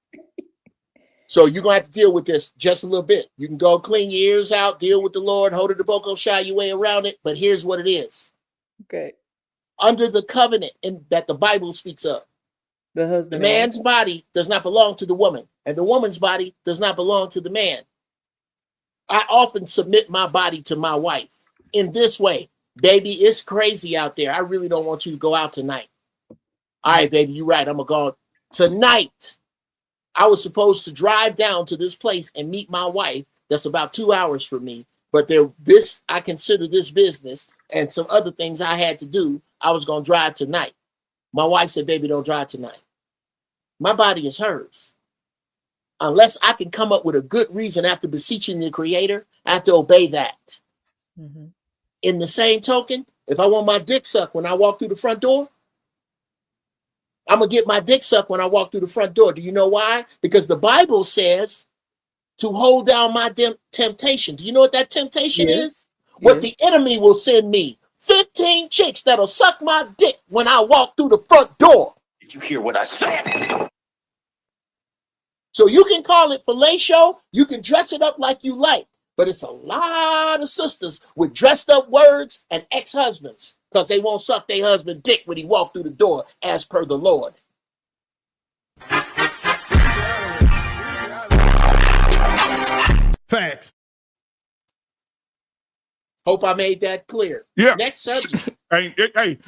so you're going to have to deal with this just a little bit. You can go clean your ears out, deal with the Lord, hold it the boko, shy your way around it. But here's what it is. Okay. Under the covenant that the Bible speaks of, the man's body does not belong to the woman, and the woman's body does not belong to the man. I often submit my body to my wife in this way. Baby, it's crazy out there. I really don't want you to go out tonight. All right, baby, you're right. I'm going to go tonight. I was supposed to drive down to this place and meet my wife. That's about 2 hours from me. But I consider this business and some other things I had to do. I was going to drive tonight. My wife said, baby, don't drive tonight. My body is hers. Unless I can come up with a good reason after beseeching the Creator, I have to obey that. Mm-hmm. In the same token, if I want my dick sucked when I walk through the front door, I'm going to get my dick sucked when I walk through the front door. Do you know why? Because the Bible says to hold down my temptation. Do you know what that temptation is? What the enemy will send me. 15 chicks that'll suck my dick when I walk through the front door. Did you hear what I said? So you can call it fellatio. You can dress it up like you like. But it's a lot of sisters with dressed up words and ex-husbands because they won't suck their husband dick when he walked through the door as per the Lord. Facts. Hope I made that clear. Yeah. Next subject. Hey,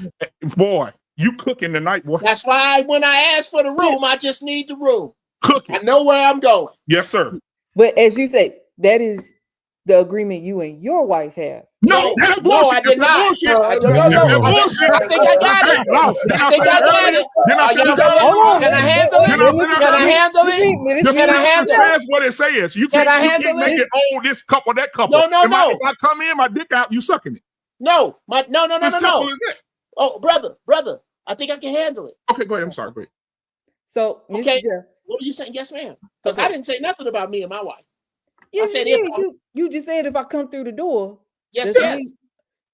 boy, you cooking tonight, boy. That's why when I asked for the room, I just need the room. Cooking. I know where I'm going. Yes, sir. But as you say, that is the agreement you and your wife have. No, that's bullshit. I did not. Bullshit. No. Bullshit. I think I got it. I think I got it. Can I handle it? Can I handle it? The Can I handle scripture it? says what it says. You Can can't, I you handle can't make it? it, oh, this couple, that couple. No. If I come in, my dick out, you sucking it. No. No. As simple as that. Oh, brother. I think I can handle it. Okay, go ahead. I'm sorry. Go ahead. So, okay. Jeff, what are you saying? Yes, ma'am. Because I didn't say nothing about me and my wife. yes, I said you just said if I come through the door. Yes.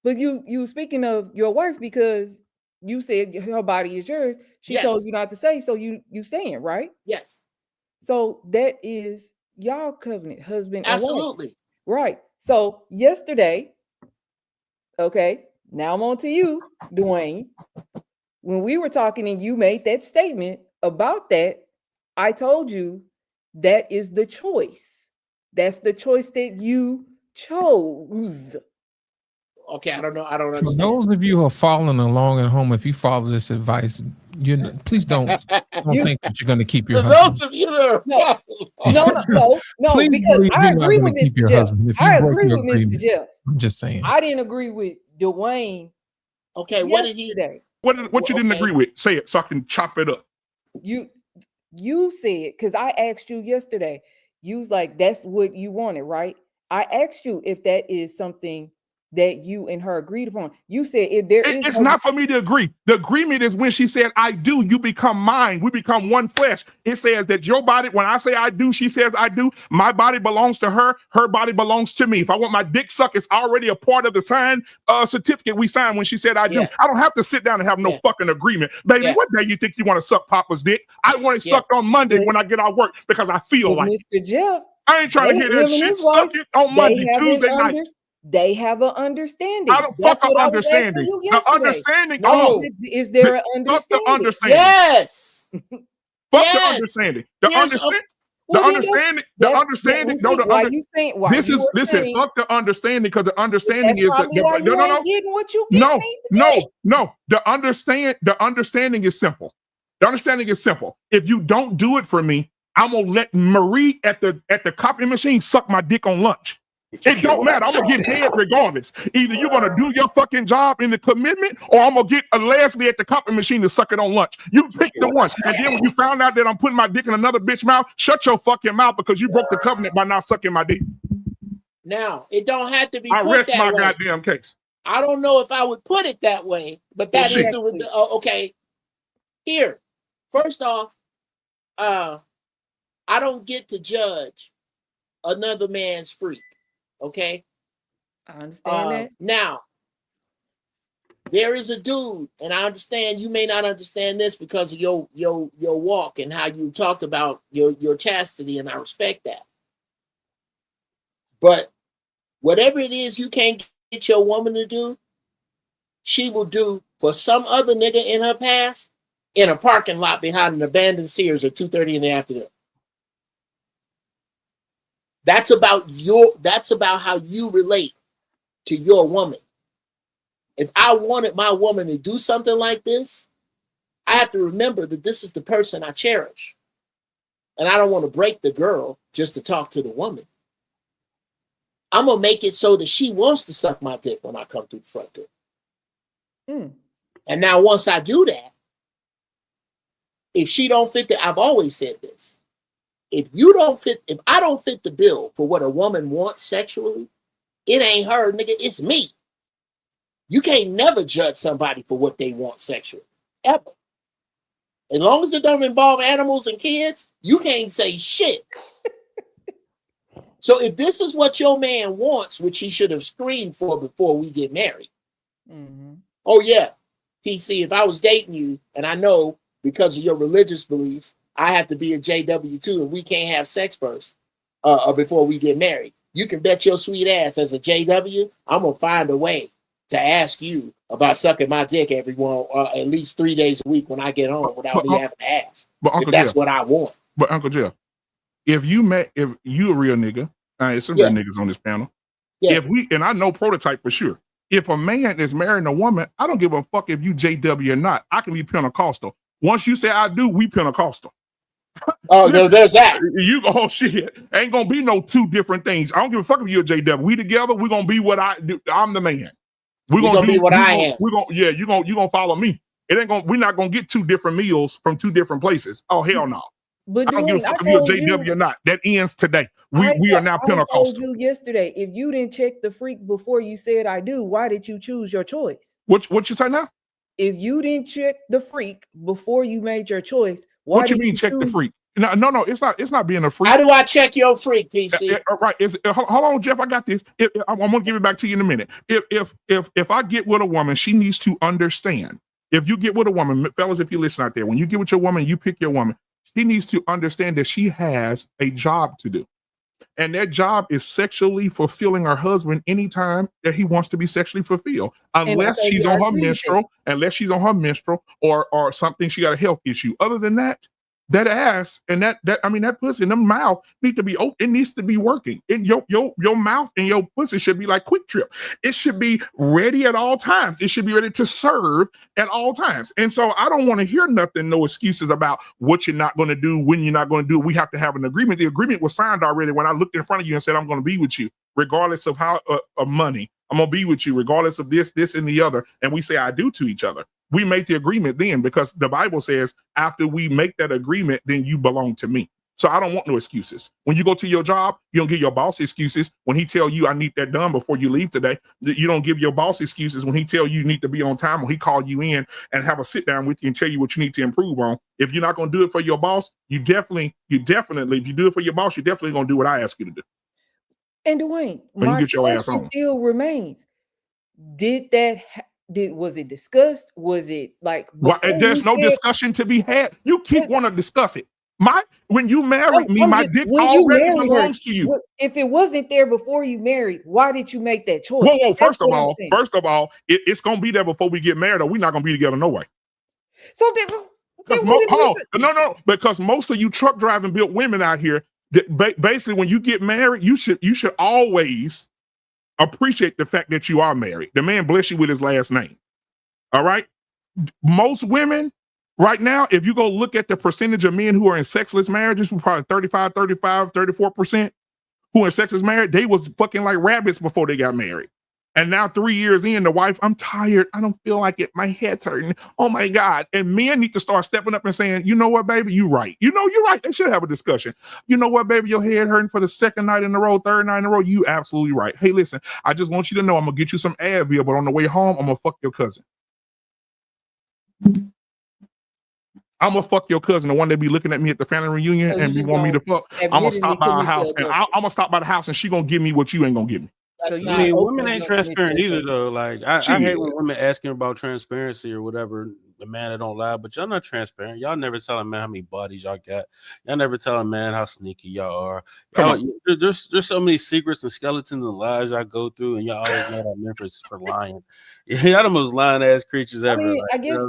But you speaking of your wife because you said her body is yours. She told you not to say, so you saying, right? Yes. So that is y'all covenant, husband and wife. Absolutely. Right. So yesterday, okay, now I'm on to you, Dwayne. When we were talking and you made that statement about that, I told you that is the choice. That's the choice that you chose. Okay, I don't know. I don't For understand. those of you who are following along at home, if you follow this advice, please don't think that you're going to keep your For husband. those of you that are No, Please because believe I you're not agree gonna with keep your Mr. Jeff. husband if you I break agree your with Mr. agreement. Jeff. I'm just saying. I didn't agree with Dwayne. Okay, what did he? Yesterday. What you didn't agree with? Say it so I can chop it up. You said, because I asked you yesterday, you was like, that's what you wanted, right? I asked you if that is something that you and her agreed upon. You said if there is It's not for me to agree. The agreement is when she said, I do, you become mine. We become one flesh. It says that your body, when I say I do, she says I do. My body belongs to her. Her body belongs to me. If I want my dick sucked, it's already a part of the signed certificate we signed when she said I do. I don't have to sit down and have no fucking agreement. Baby, what day you think you want to suck Papa's dick? I want it sucked on Monday when I get out of work because I feel like Mr. Jeff. I ain't trying to hear that shit. Suck it on Monday, Tuesday night. They have an understanding. I don't fucking understanding. The understanding. No. Is there an understanding? Fuck the understanding. Yes. Fuck the understanding. The understanding. Well, then understanding, you saying why this you is were listen, saying, fuck the understanding, because the understanding that's is probably why you ain't getting what you need to get. no. The understanding is simple. The understanding is simple. If you don't do it for me, I'm gonna let Marie at the copy machine suck my dick on lunch. It don't matter. I'm gonna get head regardless. Either you're gonna do your fucking job in the commitment, or I'm gonna get a Leslie at the copy machine to suck it on lunch. You pick the one. And then when you found out that I'm putting my dick in another bitch mouth, shut your fucking mouth, because you broke the covenant by not sucking my dick. Now, it don't have to be I put rest that my way. goddamn case. I don't know if I would put it that way, but that is okay. Here, first off, I don't get to judge another man's freak. Okay, I understand that. Now, there is a dude, and I understand you may not understand this because of your walk and how you talked about your chastity, and I respect that. But whatever it is you can't get your woman to do, she will do for some other nigga in her past in a parking lot behind an abandoned Sears at 2:30 in the afternoon. That's about how you relate to your woman. If I wanted my woman to do something like this, I have to remember that this is the person I cherish. And I don't want to break the girl just to talk to the woman. I'm going to make it so that she wants to suck my dick when I come through the front door. And now once I do that, if she don't fit I've always said this. If I don't fit the bill for what a woman wants sexually, it ain't her, nigga, it's me. You can't never judge somebody for what they want sexually, ever. As long as it don't involve animals and kids, you can't say shit. So if this is what your man wants, which he should have screamed for before we get married. Oh yeah, PC, if I was dating you, and I know because of your religious beliefs, I have to be a JW too, and we can't have sex first or before we get married. You can bet your sweet ass as a JW, I'm going to find a way to ask you about sucking my dick at least 3 days a week when I get home without me having to ask. But if that's what I want. But Uncle Jeff, if you a real nigga, there's some real niggas on this panel. Yeah. And I know prototype for sure. If a man is marrying a woman, I don't give a fuck if you JW or not. I can be Pentecostal. Once you say I do, we Pentecostal. Oh, no, there's that. Oh shit. Ain't gonna be no two different things. I don't give a fuck if you're a JW. We together, we're gonna be what I do. I'm the man. We're gonna be what I am. You're gonna follow me. We're not gonna get two different meals from two different places. Oh hell no. But I don't give a fuck if you're a JW or not. That ends today. We are now Pentecostal. I told you yesterday, if you didn't check the freak before you said I do, why did you choose your choice? What you say now? If you didn't check the freak before you made your choice, why what you mean check the freak? No, it's not being a freak. How do I check your freak, PC? Right. Hold on, Jeff. I got this. I'm gonna give it back to you in a minute. If I get with a woman, she needs to understand. If you get with a woman, fellas, if you listen out there, when you get with your woman, you pick your woman. She needs to understand that she has a job to do. And that job is sexually fulfilling her husband anytime that he wants to be sexually fulfilled. Unless she's on her menstrual, or something, she got a health issue. Other than that, that ass and that pussy and the mouth need to be open. It needs to be working. And your mouth and your pussy should be like Quick Trip. It should be ready at all times. It should be ready to serve at all times. And so I don't want to hear nothing, no excuses about what you're not going to do, when you're not going to do it. We have to have an agreement. The agreement was signed already when I looked in front of you and said, I'm going to be with you, regardless of how of money. I'm going to be with you, regardless of this, and the other. And we say I do to each other. We make the agreement then, because the Bible says after we make that agreement, then you belong to me. So I don't want no excuses. When you go to your job, you don't give your boss excuses when he tell you I need that done before you leave today. You don't give your boss excuses when he tell you need to be on time, or he call you in and have a sit down with you and tell you what you need to improve on. If you're not going to do it for your boss, you definitely, if you do it for your boss, you're definitely going to do what I ask you to do. And Dwayne, my question still remains. Was it discussed? Was it like there's no discussion to be had? You keep want to discuss it. When you married me, my dick already belongs to you. If it wasn't there before you married, why did you make that choice? Whoa, first of all, it's gonna be there before we get married, or we're not gonna be together no way. So because most of you truck driving built women out here, Basically, when you get married, you should always appreciate the fact that you are married. The man bless you with his last name. All right. Most women right now, if you go look at the percentage of men who are in sexless marriages, probably 34% who are sexless married, they was fucking like rabbits before they got married. And now 3 years in, the wife, I'm tired. I don't feel like it. My head's hurting. Oh my God. And men need to start stepping up and saying, you know what, baby, you right. You know, you're right. They should have a discussion. You know what, baby, your head hurting for the second night in a row, third night in a row. You absolutely right. Hey, listen, I just want you to know I'm going to get you some Advil, but on the way home, I'm going to fuck your cousin. I'm going to fuck your cousin, the one that be looking at me at the family reunion and be want me to fuck. I'm going to stop by her house and I'm going to stop by the house and she going to give me what you ain't going to give me. That's I not mean, open women ain't to transparent either, communication. though. Like, I hate when women asking about transparency or whatever. The man that don't lie, but y'all not transparent. Y'all never tell a man how many bodies y'all got. Y'all never tell a man how sneaky y'all are. There's so many secrets and skeletons and lies y'all go through, and y'all always mad at men for lying. Y'all the most lying ass creatures ever. I mean, like, I guess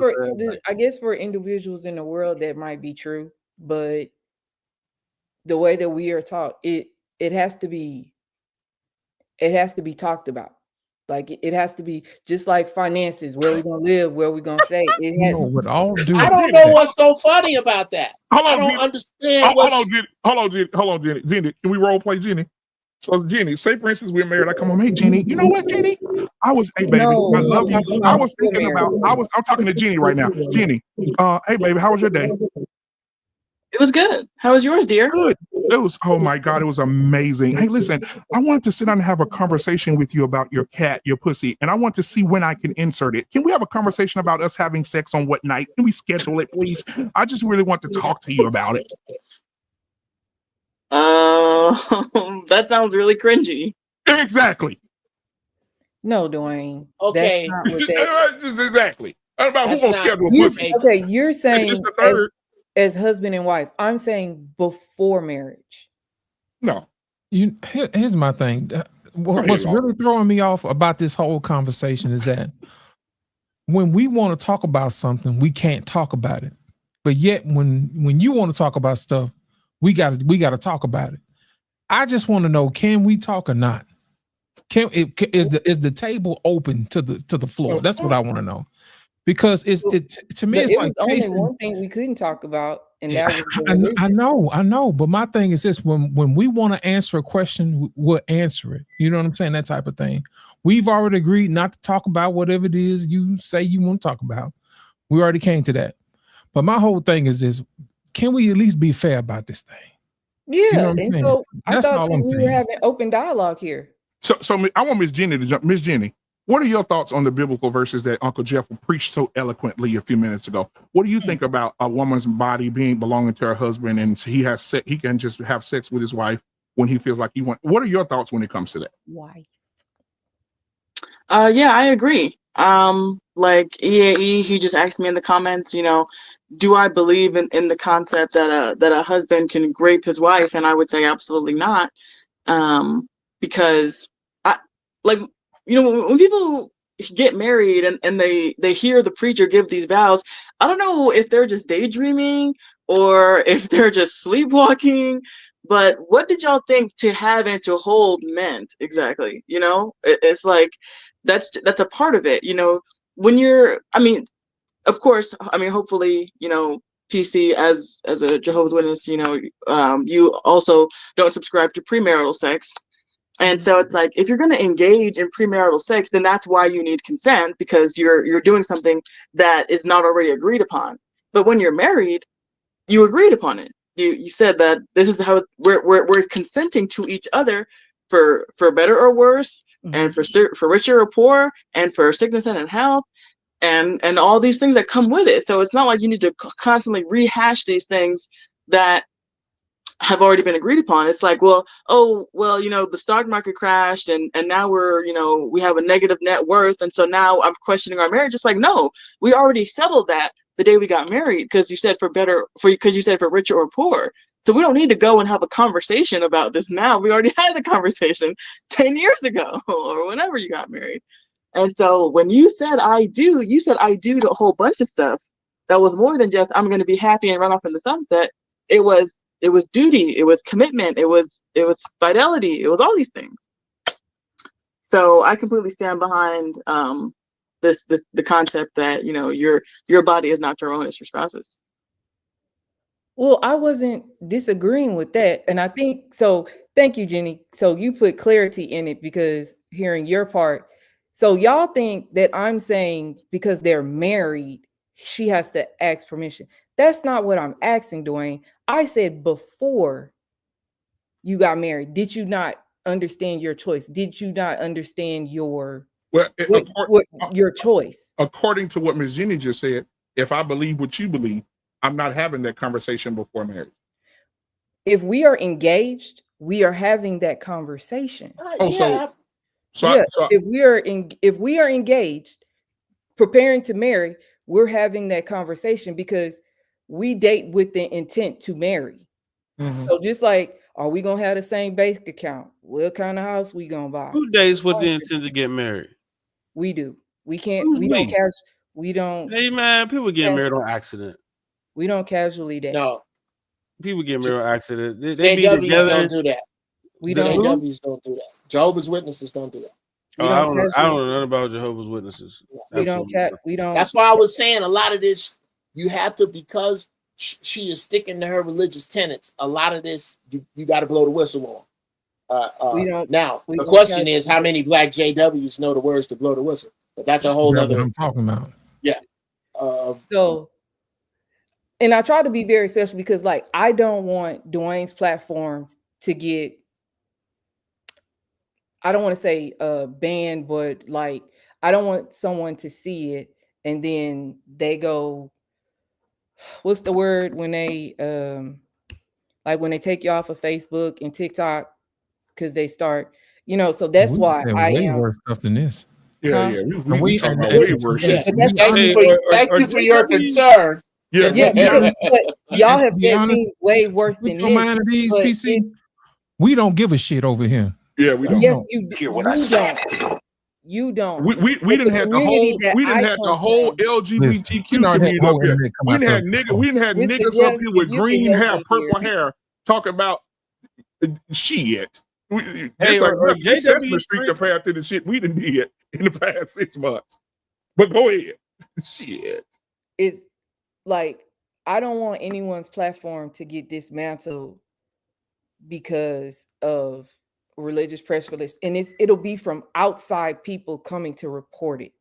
I guess for individuals in the world that might be true, but the way that we are taught, it has to be talked about. Like it has to be just like finances, where we're gonna live, where we're gonna stay. It has. With all due, I don't know what's so funny about that. I don't understand. Hold on, Jenny. Jenny, can we role play Jenny? So Jenny, say for instance we're married. I come home, hey Jenny, you know what, Jenny? Hey baby, No, I love you. I was thinking married. about. I'm talking to Jenny right now. Jenny, hey baby, how was your day? It was good. How was yours, dear? Good. It was, oh my God, it was amazing. Hey, listen, I wanted to sit down and have a conversation with you about your cat, your pussy, and I want to see when I can insert it. Can we have a conversation about us having sex on what night? Can we schedule it, please? I just really want to talk to you about it. That sounds really cringy. Exactly. No, Dwayne. Okay. That's not what that. Exactly. About who's gonna schedule a pussy? Okay, you're saying It's the third. as husband and wife. I'm saying before marriage. No. Here's my thing. What's really throwing me off about this whole conversation is that when we want to talk about something, we can't talk about it. But yet when you want to talk about stuff, we gotta talk about it. I just want to know, can we talk or not? Is the table open to the floor? That's what I want to know. Because to me, it's it like was only one thing we couldn't talk about, and that was I know. But my thing is this: when we want to answer a question, we'll answer it. You know what I'm saying? That type of thing. We've already agreed not to talk about whatever it is you say you want to talk about. We already came to that. But my whole thing is this: can we at least be fair about this thing? Yeah, you know what I'm and saying? so That's I thought all that I'm we saying. were having open dialogue here. So I want Miss Jenny to jump. Miss Jenny, what are your thoughts on the biblical verses that Uncle Jeff preached so eloquently a few minutes ago? What do you think about a woman's body belonging to her husband, and he can just have sex with his wife when he feels like he wants? What are your thoughts when it comes to that? Why? Yeah, I agree. Like EAE, he just asked me in the comments, do I believe in the concept that a husband can rape his wife? And I would say absolutely not. Because when people get married and they hear the preacher give these vows, I don't know if they're just daydreaming or if they're just sleepwalking, but what did y'all think to have and to hold meant exactly? It's like that's a part of it. When of course, hopefully, PC as a Jehovah's Witness, you also don't subscribe to premarital sex. And so it's like, if you're going to engage in premarital sex, then that's why you need consent, because you're doing something that is not already agreed upon. But when you're married, you agreed upon it. You said that this is how we're consenting to each other for better or worse, and for richer or poor, and for sickness and in health, and all these things that come with it. So it's not like you need to constantly rehash these things that have already been agreed upon. It's like, the stock market crashed and now we have a negative net worth, and so now I'm questioning our marriage. It's like, no, we already settled that the day we got married, because you said for richer or poor. So we don't need to go and have a conversation about this now. We already had the conversation 10 years ago or whenever you got married. And so when you said I do, to a whole bunch of stuff that was more than just I'm going to be happy and run off in the sunset. It was it was duty, it was commitment, it was fidelity, it was all these things. So I completely stand behind the concept that, you know, your body is not your own, it's your spouse's. Well, I wasn't disagreeing with that. And I think so. Thank you, Jenny. So you put clarity in it, because hearing your part. So y'all think that I'm saying because they're married, she has to ask permission. That's not what I'm asking, Dwayne. I said before you got married, did you not understand your choice? Did you not understand your your choice? According to what Ms. Jenny just said, if I believe what you believe, I'm not having that conversation before marriage. If we are engaged, we are having that conversation. If we are engaged, preparing to marry, we're having that conversation because we date with the intent to marry. Mm-hmm. So just like, are we gonna have the same bank account? What kind of house we gonna buy? Who dates with the intent to get married? We do. We can't. We don't catch. We don't. Hey man, people get married on accident. We don't casually date. No, people get married on accident. They be JWs together. don't do that. We don't. JWs don't do that. Jehovah's Witnesses don't do that. I don't know nothing about Jehovah's Witnesses. We don't. That's why I was saying a lot of this. You have to, because she is sticking to her religious tenets. A lot of this you got to blow the whistle on. Now the question is, how many black JWs know the words to blow the whistle? But that's a whole other. What I'm talking about. Yeah. So, and I try to be very special because, like, I don't want Dwayne's platform to get, I don't want to say banned, but like, I don't want someone to see it and then they go, what's the word when they like when they take you off of Facebook and TikTok because they start, you know, so that's why I am worse stuff than this. Yeah, we talking about way worse shit. Thank you for your concern. But y'all have said things way worse than this. Mind of these, PC, we don't give a shit over here. Yeah, we don't. Yes, you don't. You don't. We didn't have the whole LGBTQ community up here. We didn't have niggas up here with green hair, purple hair, talking about shit. It's like Sesame Street compared to the shit we done did in the past 6 months. But go ahead. Shit. It's like, I don't want anyone's platform to get dismantled because of religious press release, and it'll be from outside people coming to report it.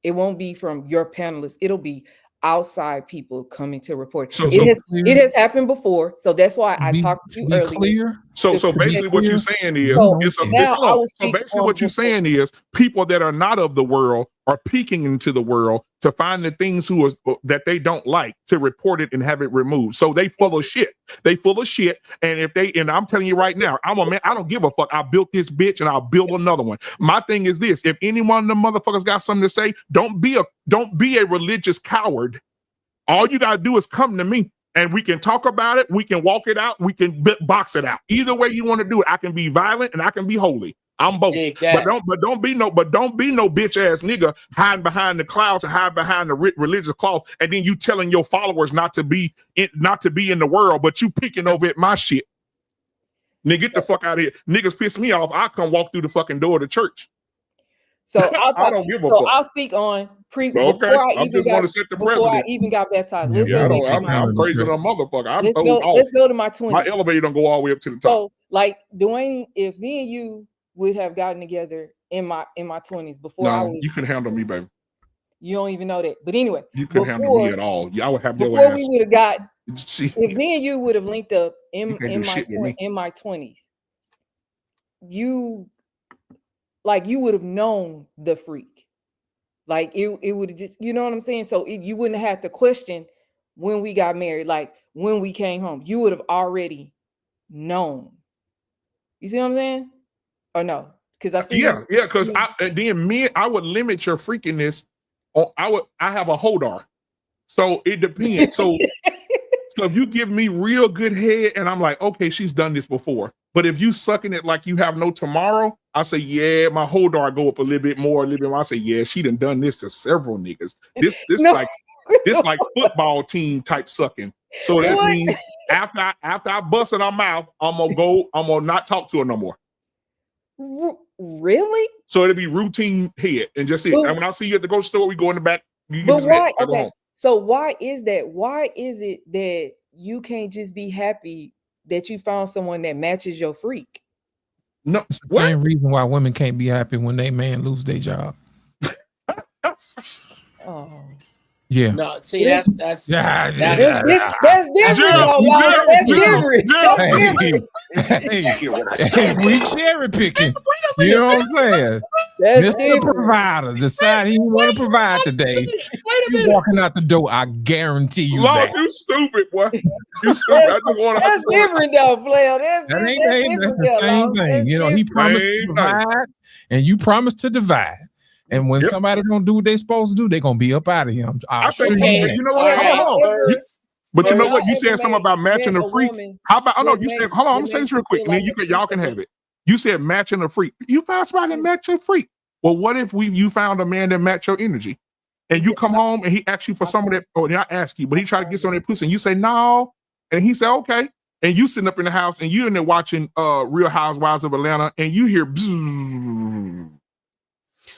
It won't be from your panelists. It'll be outside people coming to report. It has happened before, so that's why I talked to you earlier. So basically, what you're saying is, what you're saying is, people that are not of the world are peeking into the world to find the things that they don't like, to report it and have it removed. So they full of shit. They full of shit. And I'm telling you right now, I'm a man. I don't give a fuck. I built this bitch and I'll build another one. My thing is this: if any one of them motherfuckers got something to say, don't be a religious coward. All you gotta do is come to me and we can talk about it. We can walk it out. We can box it out. Either way you want to do it. I can be violent and I can be holy. I'm both. But don't be no bitch ass nigga hiding behind the clouds and hide behind the religious cloth, and then you telling your followers not to be in the world, but you picking over at my shit. Nigga, get the fuck out of here. Niggas piss me off. I come walk through the fucking door of the church. So I don't give a fuck. I'll speak on before I even got baptized. I'm praising a motherfucker. Let's go to my 20s. My elevator don't go all the way up to the top. So, like, Dwayne, if me and you would have gotten together in my 20s before you can handle me, baby. You don't even know that. But anyway, you couldn't handle me at all. I would have your before ass. We would have got if me and you would have linked up in my 20s, you would have known the freak. Like it would have just, you know what I'm saying? So you wouldn't have had to question when we got married, like when we came home. You would have already known. You see what I'm saying? Or no? Because I see. Yeah, because I would limit your freakiness. I have a hodar, so it depends. So if you give me real good head, and I'm like, okay, she's done this before. But if you sucking it like you have no tomorrow, I say, yeah, my hodar go up a little bit more. I say, yeah, she done this to several niggas. This like football team type sucking. So that means after I bust in her mouth, I'm gonna not talk to her no more. Really? So it'll be routine head and just it. But- And when I see you at the grocery store, we go in the back. You give But me some head, why? I go Okay. home. So why is that? Why is it that you can't just be happy that you found someone that matches your freak? No, It's the what? same reason why women can't be happy when they man lose their job. Oh. Yeah. No, see, that's That's different. Jeff, though, Lost. Jeff, That's Jeff, different. Jeff. That's different. Hey, we cherry picking. You know what I'm saying? That's Mr. different. Provider decide he want to provide today. You walking out the door, I guarantee you Lost, that. you stupid, boy. You stupid. I just want That's different though, Flair. That's That ain't that's that's different the though, same Lost. thing. That's You know, he different. promised to Same thing. provide, and you promised to divide. And when Yep. somebody don't do what they supposed to do, they're gonna be up out of here. I I'll show think, you Okay. that. you know All what? right. Hold on. First, But you know First- what? You Y'all said ever something about matching met a freak. woman How about? Oh no, that you said. made- Hold on. I'm that gonna say makes this real you quick, feel and then like y'all can a have it. You said matching a freak. You found somebody that match your freak. Well, what if you found a man that match your energy, and you come home and he asks you for some of that? Oh, not ask you, but he tried to get some of that pussy, and you say no, and he said okay, and you sitting up in the house and you in there watching Real Housewives of Atlanta, and you hear. Bzzz.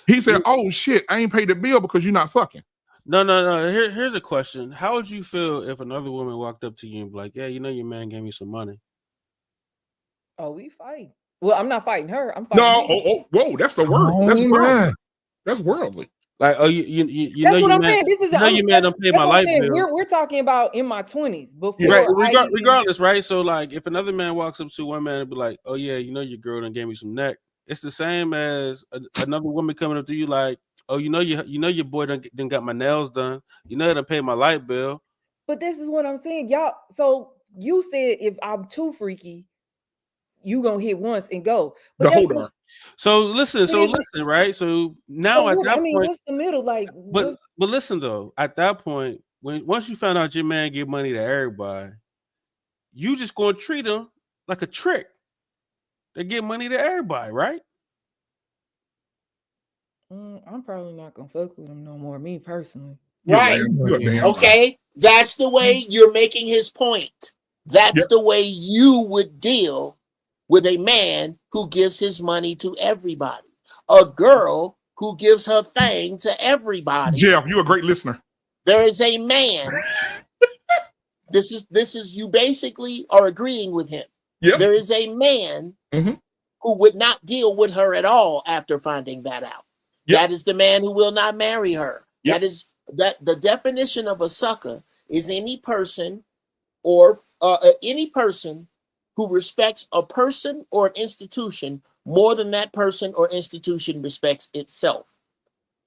He said, "Oh shit, I ain't paid the bill because you're not fucking." No. Here's a question. How would you feel if another woman walked up to you and be like, "Yeah, you know your man gave me some money." Oh, we fight. Well, I'm not fighting her. I'm fighting No, him. whoa, that's the word. That's Oh, worldly. man. That's worldly. Like, oh, you That's know what your I'm man. saying. This is You know your man don't pay my what I'm light saying. bill. We're talking about in my 20s before Right, I even, regardless, right? So, like, if another man walks up to one man and be like, "Oh yeah, you know your girl done gave me some neck," it's the same as another woman coming up to you like, "Oh, you know your boy done got my nails done. You know done pay my light bill." But this is what I'm saying, y'all. So you said if I'm too freaky, you gonna hit once and go. But The that's hold what, on. So listen, right? So now at that point, what's the middle? Like, but listen though, at that point, once you found out your man give money to everybody, you just gonna treat him like a trick. They give money to everybody, right? I'm probably not gonna fuck with him no more. Me personally. right. You're a damn Okay. That's the way you're making his point. That's Yep. the way you would deal with a man who gives his money to everybody. A girl who gives her thing to everybody. Jeff, you're a great listener. There is a man. This is you basically are agreeing with him. Yep. There is a man Mhm. who would not deal with her at all after finding that out. Yep. That is the man who will not marry her. Yep. That is the definition of a sucker is any person or any person who respects a person or an institution more than that person or institution respects itself.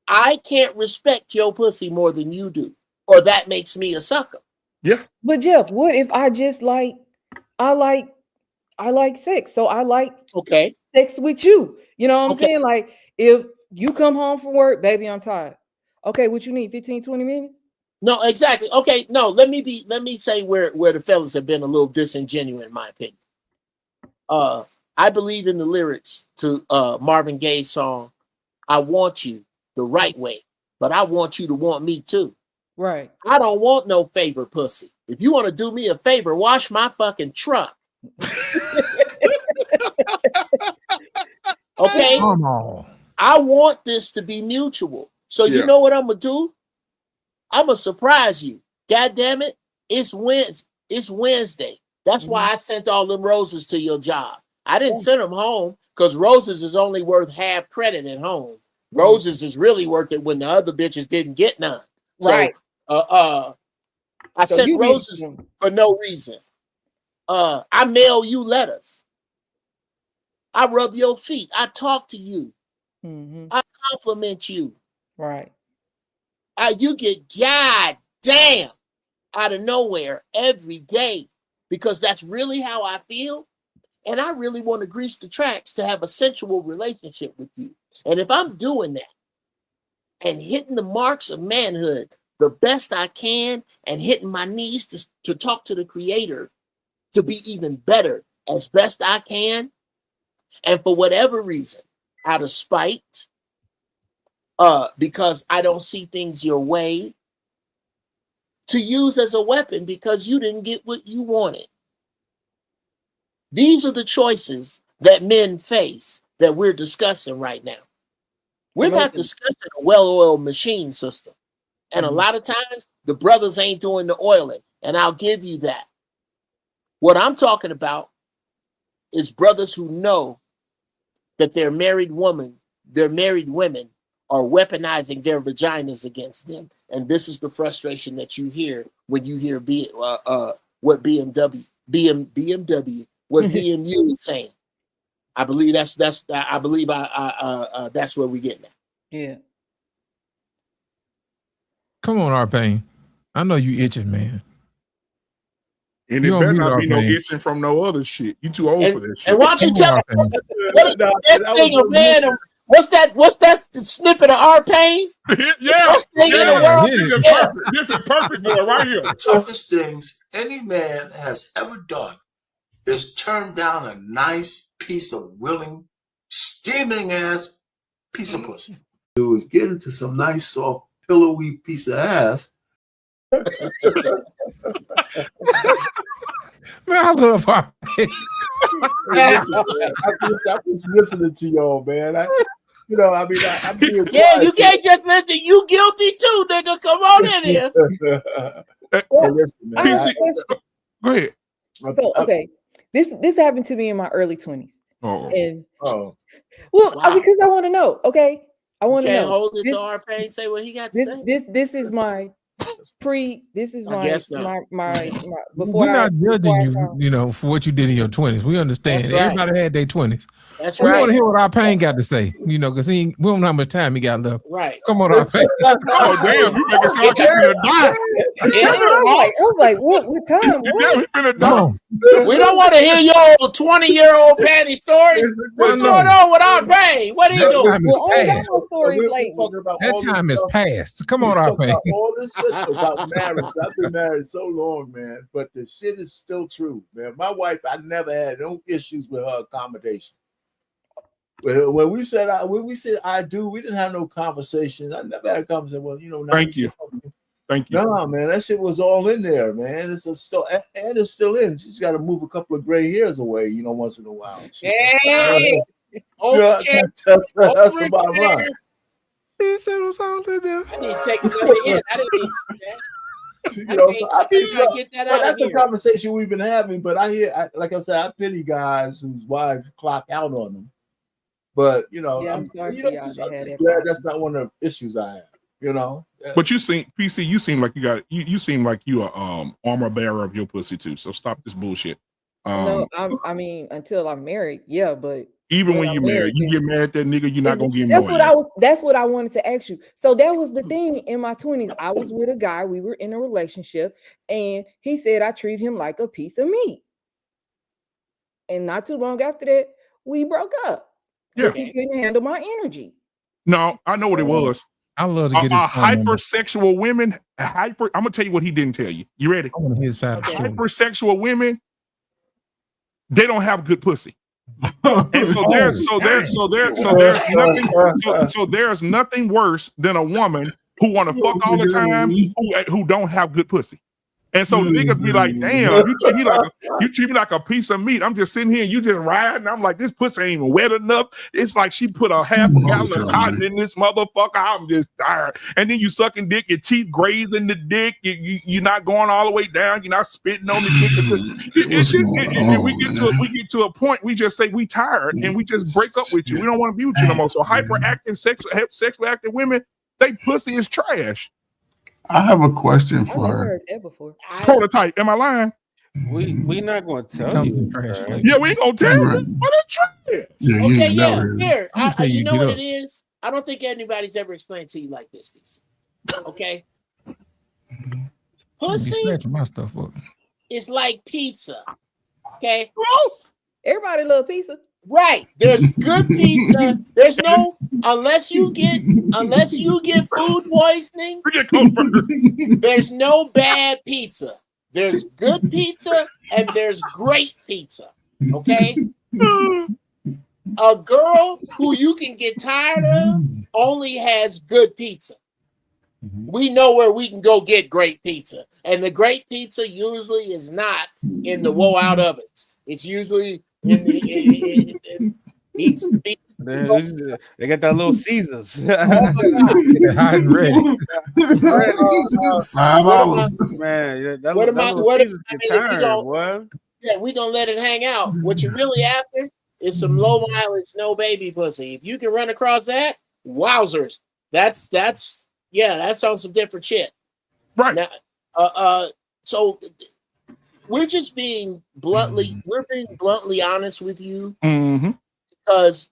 I can't respect your pussy more than you do, or that makes me a sucker. Yeah. But Jeff, what if I just I like sex, so I like Okay. sex with you. You know what I'm Okay. saying? Like, if you come home from work, baby, I'm tired. Okay, what you need? 15, 20 minutes? No, exactly. Okay, no, let me say where the fellas have been a little disingenuous in my opinion. I believe in the lyrics to Marvin Gaye's song, I want you the right way, but I want you to want me too. Right. I don't want no favor pussy. If you want to do me a favor, wash my fucking truck. Okay? Come on. I want this to be mutual. So Yeah. you know what I'm gonna do? I'm gonna surprise you. God damn it. It's Wednesday. That's why I sent all them roses to your job. I didn't send them home because roses is only worth half credit at home. Roses is really worth it when the other bitches didn't get none. So, Right. I So sent you roses did- for no reason. I mail you letters. I rub your feet. I talk to you. Mhm. I compliment you. Right. You get goddamn out of nowhere every day because that's really how I feel. And I really want to grease the tracks to have a sensual relationship with you. And if I'm doing that and hitting the marks of manhood the best I can and hitting my knees to talk to the creator to be even better as best I can, and for whatever reason, out of spite, because I don't see things your way, to use as a weapon because you didn't get what you wanted. These are the choices that men face that we're discussing right now. We're not discussing a well-oiled machine system. And a lot of times, the brothers ain't doing the oiling. And I'll give you that. What I'm talking about is brothers who know that their married women are weaponizing their vaginas against them. And this is the frustration that you hear when you hear what BMW, what BMU is saying. I believe that's where we getting at. Yeah. Come on, R-Pain. I know you itching, man. And You it on better mute, not be no R-Pain. itching from no other shit. You too old for that shit. And why don't you tell me R-Pain. what is the best thing of man? What's that snippet of R-Pain? Yeah. Best thing in the world? Yeah. This is perfect boy right here. The toughest things any man has ever done is turn down a nice piece of willing, steaming ass piece of pussy. Do is get into some nice, soft, pillowy piece of ass. Man, I love R-Pain. I'm just listening to y'all, man. I'm being Yeah, you can't just listen. You guilty too, nigga. Come on in here. Go ahead. So okay, this happened to me in my early 20s. Oh. And wow. Because I want to know. Okay, I want to know. Can't hold it to R-Pain. Say what he got to say. This is my before We're not judging you, for what you did in your 20s. We understand. That's right. Everybody had their 20s. That's we right. want to hear what R-Pain got to say, because we don't know how much time he got left. Right. Come on, R-Pain. Oh, damn. You make it sound like you're going to die. I was like, what time? No. We don't want to hear your 20-year-old Patty stories. What's going on with R-Pain? What are you doing? That time is past. Come on, R-Pain. All this shit about marriage. I've been married so long, man, but the shit is still true, man. My wife, I never had no issues with her accommodation. When we said I do, we didn't have no conversations. I never had a conversation. Well, Thank you. Thank you. No, man, that shit was all in there, man. It's still in. She's got to move a couple of gray hairs away, once in a while. Hey, that's about right. He said it was all in there. I need to take another hit. I didn't need to see that. Get that out that's of here. the conversation we've been having. But like I said, I pity guys whose wives clock out on them. But I'm sorry for y'all I'm that had just that glad problem. that's not one of the issues I have. But you seem PC. You seem like you seem like you are armor bearer of your pussy too. So stop this bullshit. No, I mean until I'm married, yeah, but even when you're married, you get mad at that nigga, you're not gonna get that's more. That's what I wanted to ask you. So that was the thing in my 20s. I was with a guy, we were in a relationship, and he said I treat him like a piece of meat. And not too long after that, we broke up. Yeah. He couldn't handle my energy. No, I know what it was. I love to get his hypersexual women. I'm gonna tell you what he didn't tell you. You ready? I want to hear his side of the story. Hypersexual women, they don't have good pussy. And there's nothing worse than a woman who want to fuck all the time who don't have good pussy. And so niggas be like, damn, you treat me like a piece of meat. I'm just sitting here and you just riding. I'm like, this pussy ain't even wet enough. It's like she put a half a gallon of cotton in this motherfucker. I'm just tired. And then you sucking dick, your teeth grazing the dick. You're not going all the way down. You're not spitting on the dick. We get to a point, we just say we tired and we just break up with you. We don't want to be with you no more. So hyperactive, sexually active women, they pussy is trash. I have a question for her. Heard that before. Prototype. Am I lying? We not going to tell you. Yeah, we ain't gonna tell you. What a trash. Okay, here. You know what it is? I don't think anybody's ever explained to you like this, piece. Okay. Pussy my stuff up. is like pizza. Okay. Everybody love pizza. Right. There's good pizza. There's no unless you get food poisoning. There's no bad pizza. There's good pizza and there's great pizza. Okay. A girl who you can get tired of only has good pizza. We know where we can go get great pizza. And the great pizza usually is not in the woe out ovens. It's usually They got that little Caesars. Hot and ready. $5. Man, that What little am I? Caesars What? I get mean, if you tired, don't, boy. yeah, we gonna let it hang out. What you really after is some low mileage, no baby pussy. If you can run across that, wowzers. That's on some different shit. Right. Now, so we're just being bluntly honest with you because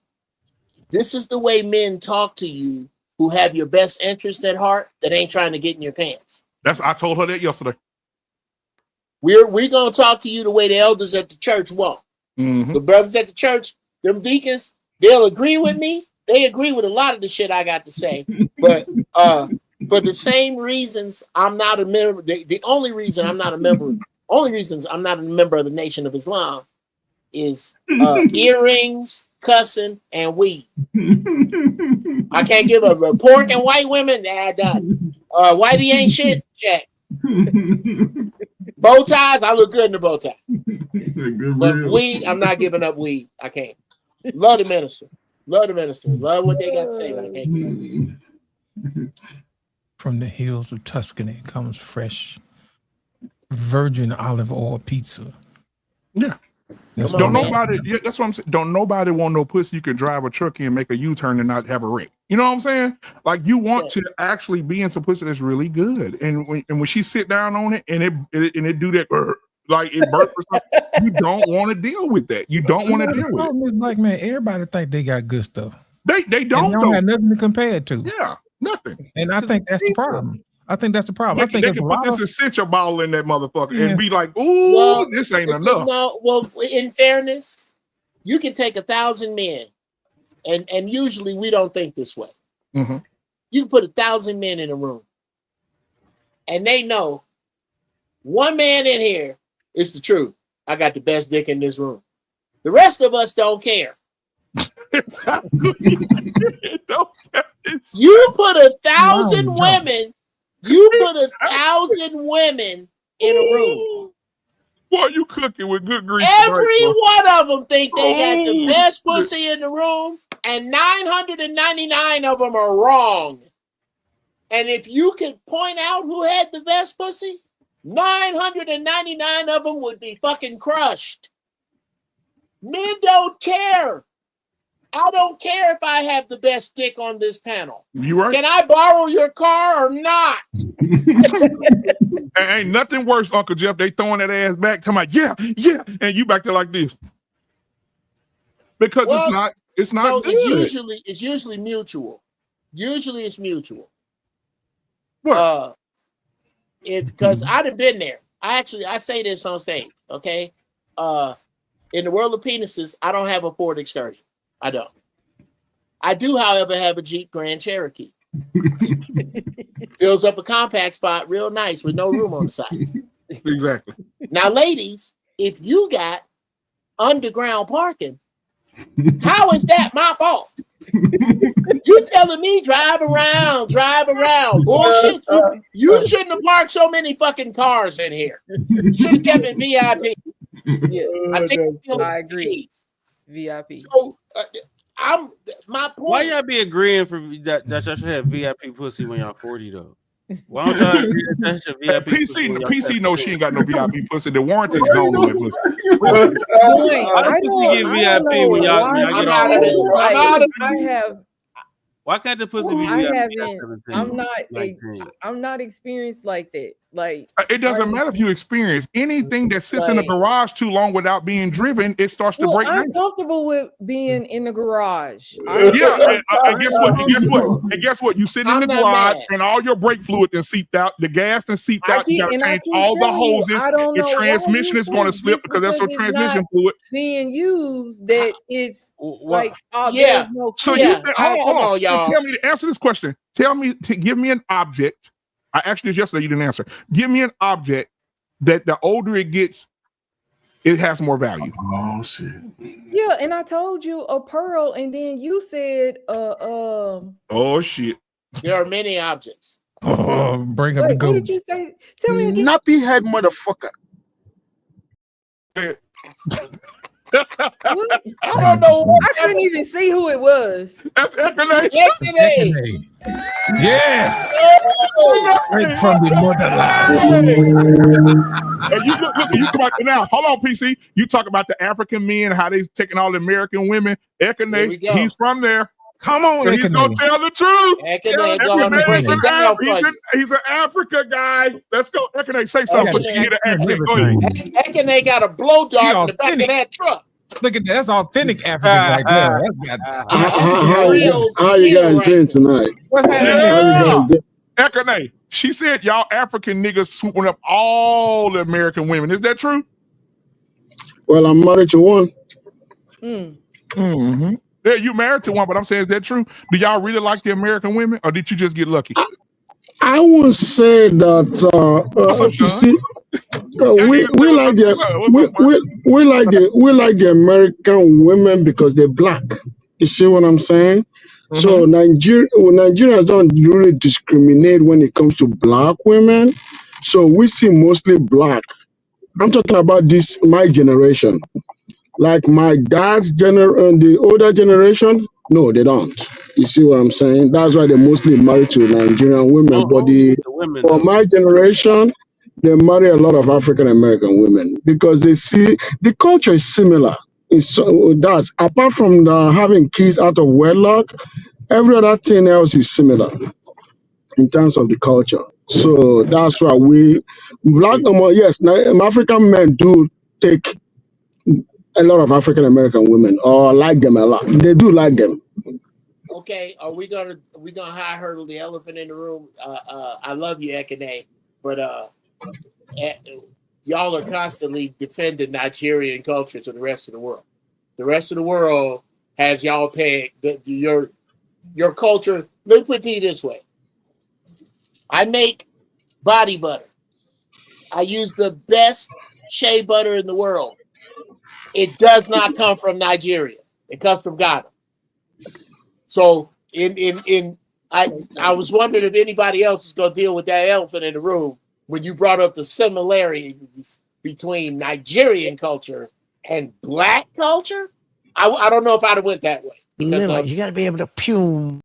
this is the way men talk to you who have your best interest at heart that ain't trying to get in your pants. I told her that yesterday. We're gonna talk to you the way the elders at the church won't. The brothers at the church, them deacons, they'll agree with me. They agree with a lot of the shit I got to say, but for the same reasons, I'm not a member. The only reason I'm not a member of the Nation of Islam is earrings, cussing, and weed. I can't give a pork and white women. Nah, done. Whitey ain't shit. Check. Bow ties, I look good in the bow tie. But weed, I'm not giving up weed. I can't. Love the minister. Love the minister. Love what they got to say, but I can't give up. From the hills of Tuscany comes fresh virgin olive oil pizza. Yeah. That's Don't what nobody. Yeah, that's what I'm saying. Don't nobody want no pussy you can drive a truck in and make a U-turn and not have a wreck. You know what I'm saying? Like you want to actually be in some pussy that's really good, and when she sit down on it and it do that like it burp or something, you don't want to deal with that. You don't want to deal with it. It's like, man, everybody think they got good stuff. They don't. They don't have nothing to compare it to. Yeah, nothing. And I think that's the problem. I think that's the problem. I think they can put this essential bottle in that motherfucker and be like, "Ooh, this ain't enough." No, well, in fairness, you can take 1,000 men, and usually we don't think this way. Mm-hmm. You can put 1,000 men in a room, and they know one man in here is the truth. I got the best dick in this room. The rest of us don't care. You put 1,000 women. You put 1,000 women in a room. Boy, you cooking with good grease. Every one of them think they got the best pussy in the room, and 999 of them are wrong. And if you could point out who had the best pussy, 999 of them would be fucking crushed. Men don't care. I don't care if I have the best dick on this panel. You right? Can I borrow your car or not? Ain't nothing worse, Uncle Jeff. They throwing that ass back, talking about yeah, and you back there like this because it's not good. It's usually mutual. Usually it's mutual. What? Because I'd have been there. I say this on stage. Okay. In the world of penises, I don't have a Ford Excursion. I don't. I do, however, have a Jeep Grand Cherokee. Fills up a compact spot real nice with no room on the sides. Exactly. Now, ladies, if you got underground parking, how is that my fault? You telling me drive around. Bullshit. You shouldn't have parked so many fucking cars in here. You should have kept it VIP. Yeah, I agree. VIP. So my point. Why y'all be agreeing for that y'all should have VIP pussy when y'all 40 though? Why don't y'all agree that that's your VIP PC knows she ain't got no VIP pussy. The warranty's gone on that pussy. I don't VIP when y'all get all. Why can't the pussy be VIP? I'm not experienced like that. Like it doesn't matter if you experience anything that sits in the garage too long without being driven, it starts to break down. I'm comfortable with being in the garage. And guess what? You sit in the garage and all your brake fluid then seeped out, the gas then seeped out. You gotta change all the hoses. Your transmission is going to slip because that's your transmission fluid being used. That it's like no so you hold on, y'all. So tell me to answer this question. Give me an object. I asked you this yesterday, you didn't answer. Give me an object that the older it gets, it has more value. Oh shit. Yeah, and I told you a pearl, and then you said oh shit. There are many objects. Oh, bring up the goats. What did you say? Tell me again. Nappy head motherfucker. What? I don't know what I couldn't even see who it was. That's Ekene. Ekene. Yes. Oh, Straight from the motherland. And you look, you talk about now. Hold on, PC. You talk about the African men, how they taking all the American women. Here we Ekene, go. he's from there. Come on, So he's gonna Ekene. tell the truth. Ekene, Ekene, go ahead and break he's it an down for you. he's an Africa guy. Let's go. Ekene, say something so she can hear the accent. Go ahead. Ekene got a blow dart in the back of that truck. Look at that. That's authentic African right there. How you guys doing tonight? What's happening? Ekene, she said y'all African niggas swooping up all the American women. Is that true? Well, I'm married to one. Mm-hmm. Yeah, you married to one, but I'm saying, is that true? Do y'all really like the American women, or did you just get lucky? I would say that you see, we like the American women because they're black. You see what I'm saying? So Nigerians don't really discriminate when it comes to black women. So we see mostly black. I'm talking about my generation. Like my dad's the older generation, no, they don't. You see what I'm saying? That's why they're mostly married to Nigerian women. But for my generation, they marry a lot of African American women because they see the culture is similar. That's apart from having kids out of wedlock, every other thing else is similar in terms of the culture. So that's why African men do take a lot of African American women or like them a lot. They do like them. Okay, are we gonna high hurdle the elephant in the room? I love you, Ekene, but y'all are constantly defending Nigerian culture to the rest of the world. The rest of the world has y'all pegged your culture. Let me put it to you this way: I make body butter. I use the best shea butter in the world. It does not come from Nigeria. It comes from Ghana. So I was wondering if anybody else was going to deal with that elephant in the room when you brought up the similarities between Nigerian culture and black culture. I don't know if I'd have went that way. Because you got to be able to pume.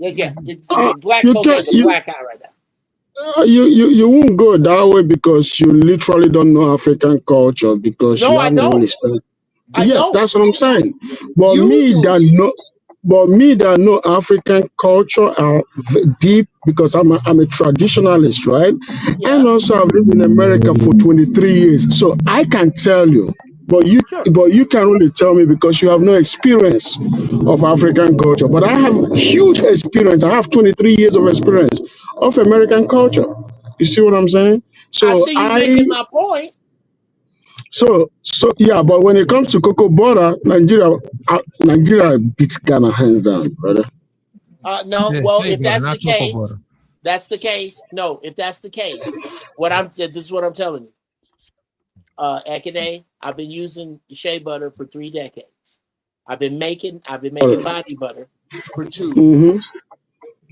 Black culture is a black guy right now. You won't go that way because you literally don't know African culture because you haven't really spent. Yes, that's what I'm saying. But me that know African culture deep because I'm a traditionalist, right? Yeah. And also I've lived in America for 23 years, so I can tell you. But you can't really tell me because you have no experience of African culture. But I have huge experience. I have 23 years of experience of American culture. You see what I'm saying? So I see you making my point. So yeah, but when it comes to cocoa butter, Nigeria beats Ghana hands down, brother. No, well, if that's the case, that's the case. No, if that's the case, this is what I'm telling you. Ekene, I've been using shea butter for 3 decades. I've been making body butter for 2. Mm-hmm.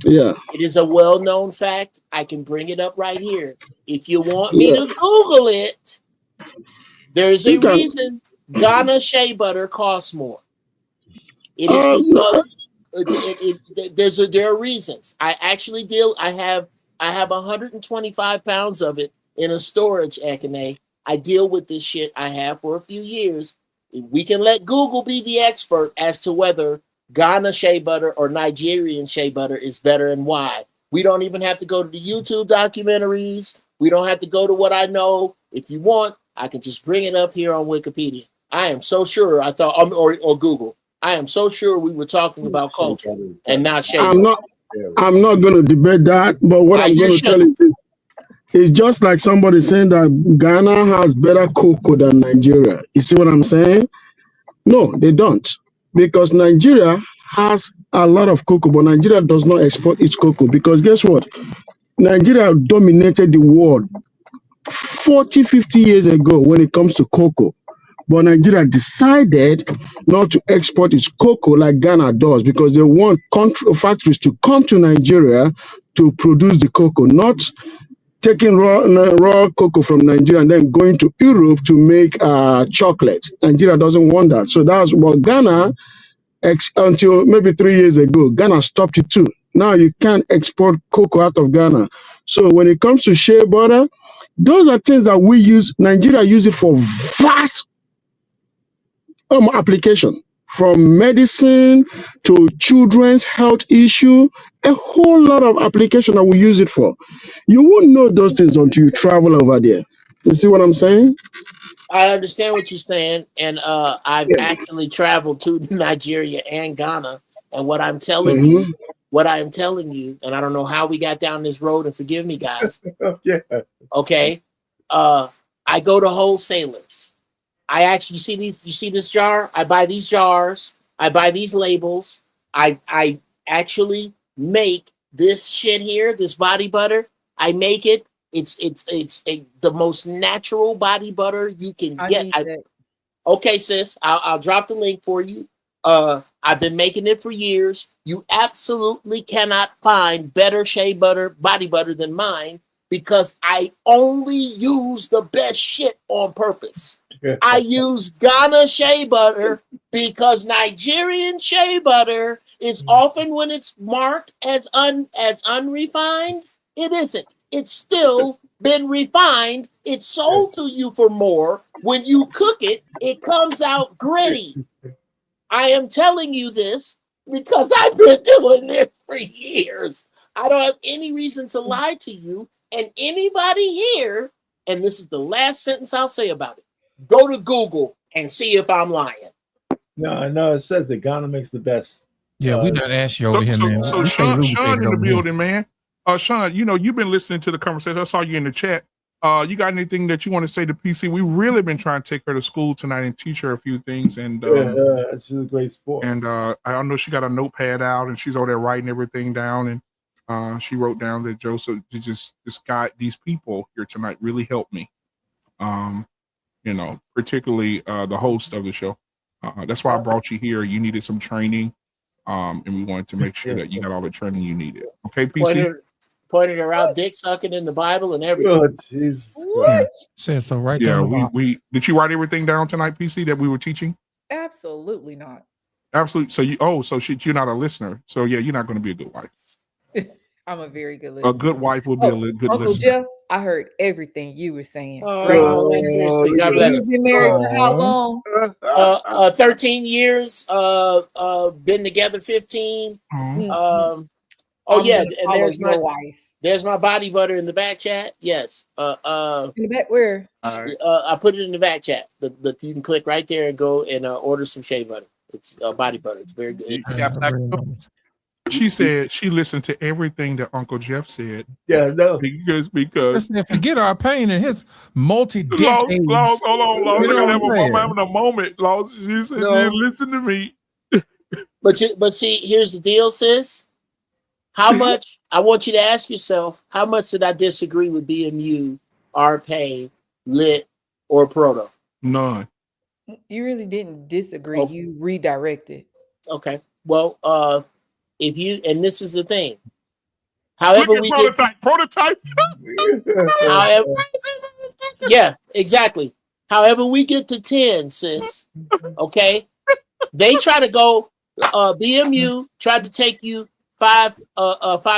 Yeah. It is a well-known fact. I can bring it up right here. If you want me to Google it, there's a reason Ghana shea butter costs more. It is because there are reasons. I have 125 pounds of it in a storage, Ekene. I deal with this shit I have for a few years. We can let Google be the expert as to whether Ghana shea butter or Nigerian shea butter is better and why. We don't even have to go to the YouTube documentaries. We don't have to go to what I know. If you want, I can just bring it up here on Wikipedia. I am so sure or Google. I am so sure we were talking about culture and not shea butter. I'm not going to debate that, but what I'm going to tell you is it's just like somebody saying that Ghana has better cocoa than Nigeria. You see what I'm saying? No, they don't. Because Nigeria has a lot of cocoa, but Nigeria does not export its cocoa. Because guess what? Nigeria dominated the world 40, 50 years ago when it comes to cocoa. But Nigeria decided not to export its cocoa like Ghana does because they want factories to come to Nigeria to produce the cocoa, not taking raw cocoa from Nigeria and then going to Europe to make chocolate. Nigeria doesn't want that. So that's what Ghana, until maybe 3 years ago, Ghana stopped it too. Now you can't export cocoa out of Ghana. So when it comes to shea butter, those are things that we use. Nigeria use it for vast application, from medicine to children's health issue, a whole lot of application that we use it for. You won't know those things until you travel over there. You see what I'm saying? I understand what you're saying, and I've actually traveled to Nigeria and Ghana, and what I'm telling you, and I don't know how we got down this road, and forgive me, guys. Yeah. Okay, I go to wholesalers. I actually you see this jar? I buy these jars. I buy these labels. I actually make this shit here, this body butter. I make it. It's the most natural body butter you can get. Okay, sis, I'll drop the link for you. I've been making it for years. You absolutely cannot find better shea butter, body butter than mine, because I only use the best shit on purpose. I use Ghana shea butter because Nigerian shea butter is often, when it's marked as unrefined, it isn't. It's still been refined. It's sold to you for more. When you cook it, it comes out gritty. I am telling you this because I've been doing this for years. I don't have any reason to lie to you. And anybody here, and this is the last sentence I'll say about it, go to Google and see if I'm lying. No, it says that Ghana makes the best. Yeah, we done asked you over here, man. So Sean in the building, man. Sean, you've been listening to the conversation. I saw you in the chat. You got anything that you want to say to PC? We really been trying to take her to school tonight and teach her a few things. And she's a great sport. And I know she got a notepad out and she's over there writing everything down. And she wrote down that Joseph, these people here tonight really helped me. Particularly the host of the show. That's why I brought you here. You needed some training, and we wanted to make sure that you got all the training you needed. Okay, PC? Pointed her out, dick sucking in the Bible and everything. Oh, Jesus. What? Said so right there. Yeah, we did you write everything down tonight, PC, that we were teaching? Absolutely not. Absolutely. So you're not a listener. So yeah, you're not going to be a good wife. I'm a very good listener. A good wife will be a good Uncle listener. Jeff, I heard everything you were saying. Seriously, God bless. You've been married for how long? 13 years. Been together 15. Yeah, and there's my wife. There's my body butter in the back chat. Yes. In the back where? I put it in the back chat. You can click right there and go and order some shea butter. It's body butter. It's very good. She said she listened to everything that Uncle Jeff said. Yeah, no. Because forget our pain and his multi-decades. Laws, hold on, Laws. You know I'm having a moment, Laws. She said she listened to me. But see, here's the deal, sis. How much, I want you to ask yourself, how much did I disagree with BMU, R-Pain, Lit, or Proto? None. You really didn't disagree. You redirected. Okay. Well, if you, and this is the thing. However we prototype. However, yeah, exactly. However we get to 10, sis. Okay. They try to go, BMU tried to take you 5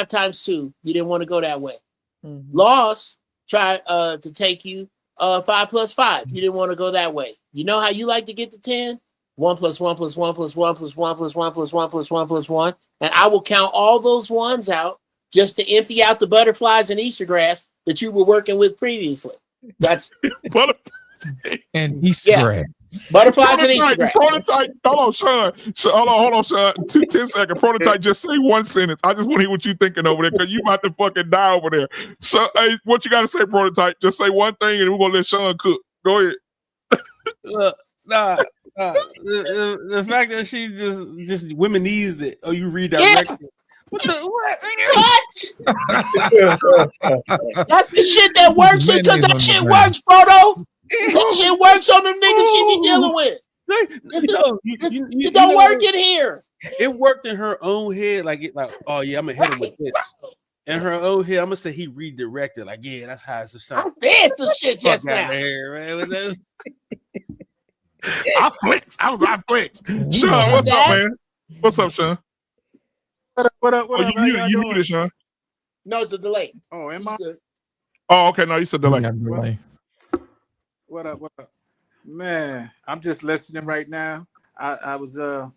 times 2. You didn't want to go that way. Loss tried to take you 5 plus 5. You didn't want to go that way. You know how you like to get to 10? 1 plus 1 plus 1 plus 1 plus 1 plus 1 plus 1 plus 1 plus 1. And I will count all those ones out just to empty out the butterflies and Easter grass that you were working with previously. That's and Easter grass. Butterflies and Easter grass. Prototype. Hold on, Sean. Hold on, Sean. 10 seconds. Prototype, just say one sentence. I just want to hear what you're thinking over there because you about to fucking die over there. So, hey, what you got to say, Prototype? Just say one thing and we're going to let Sean cook. Go ahead. The fact that she just womenized it. Oh, you redirected. Yeah. What? That's the shit that works because that shit works, Proto. That shit works on them niggas she be dealing with. It don't work in here. It worked in her own head, like oh yeah, I'm gonna hit him with this. In her old head, I'm gonna say he redirected. Like, yeah, that's how it's I sound. said some shit Fuck just out now. there, man. I flex. I flex. You Sean, know what's how up, that. man? What's up, Sean? What up? Oh, you How y'all muted. You doing? muted, Sean. No, it's a delay. Oh, am He's I? good. Oh, okay. No, you said delay. delay. What up? Man, I'm just listening right now. I was I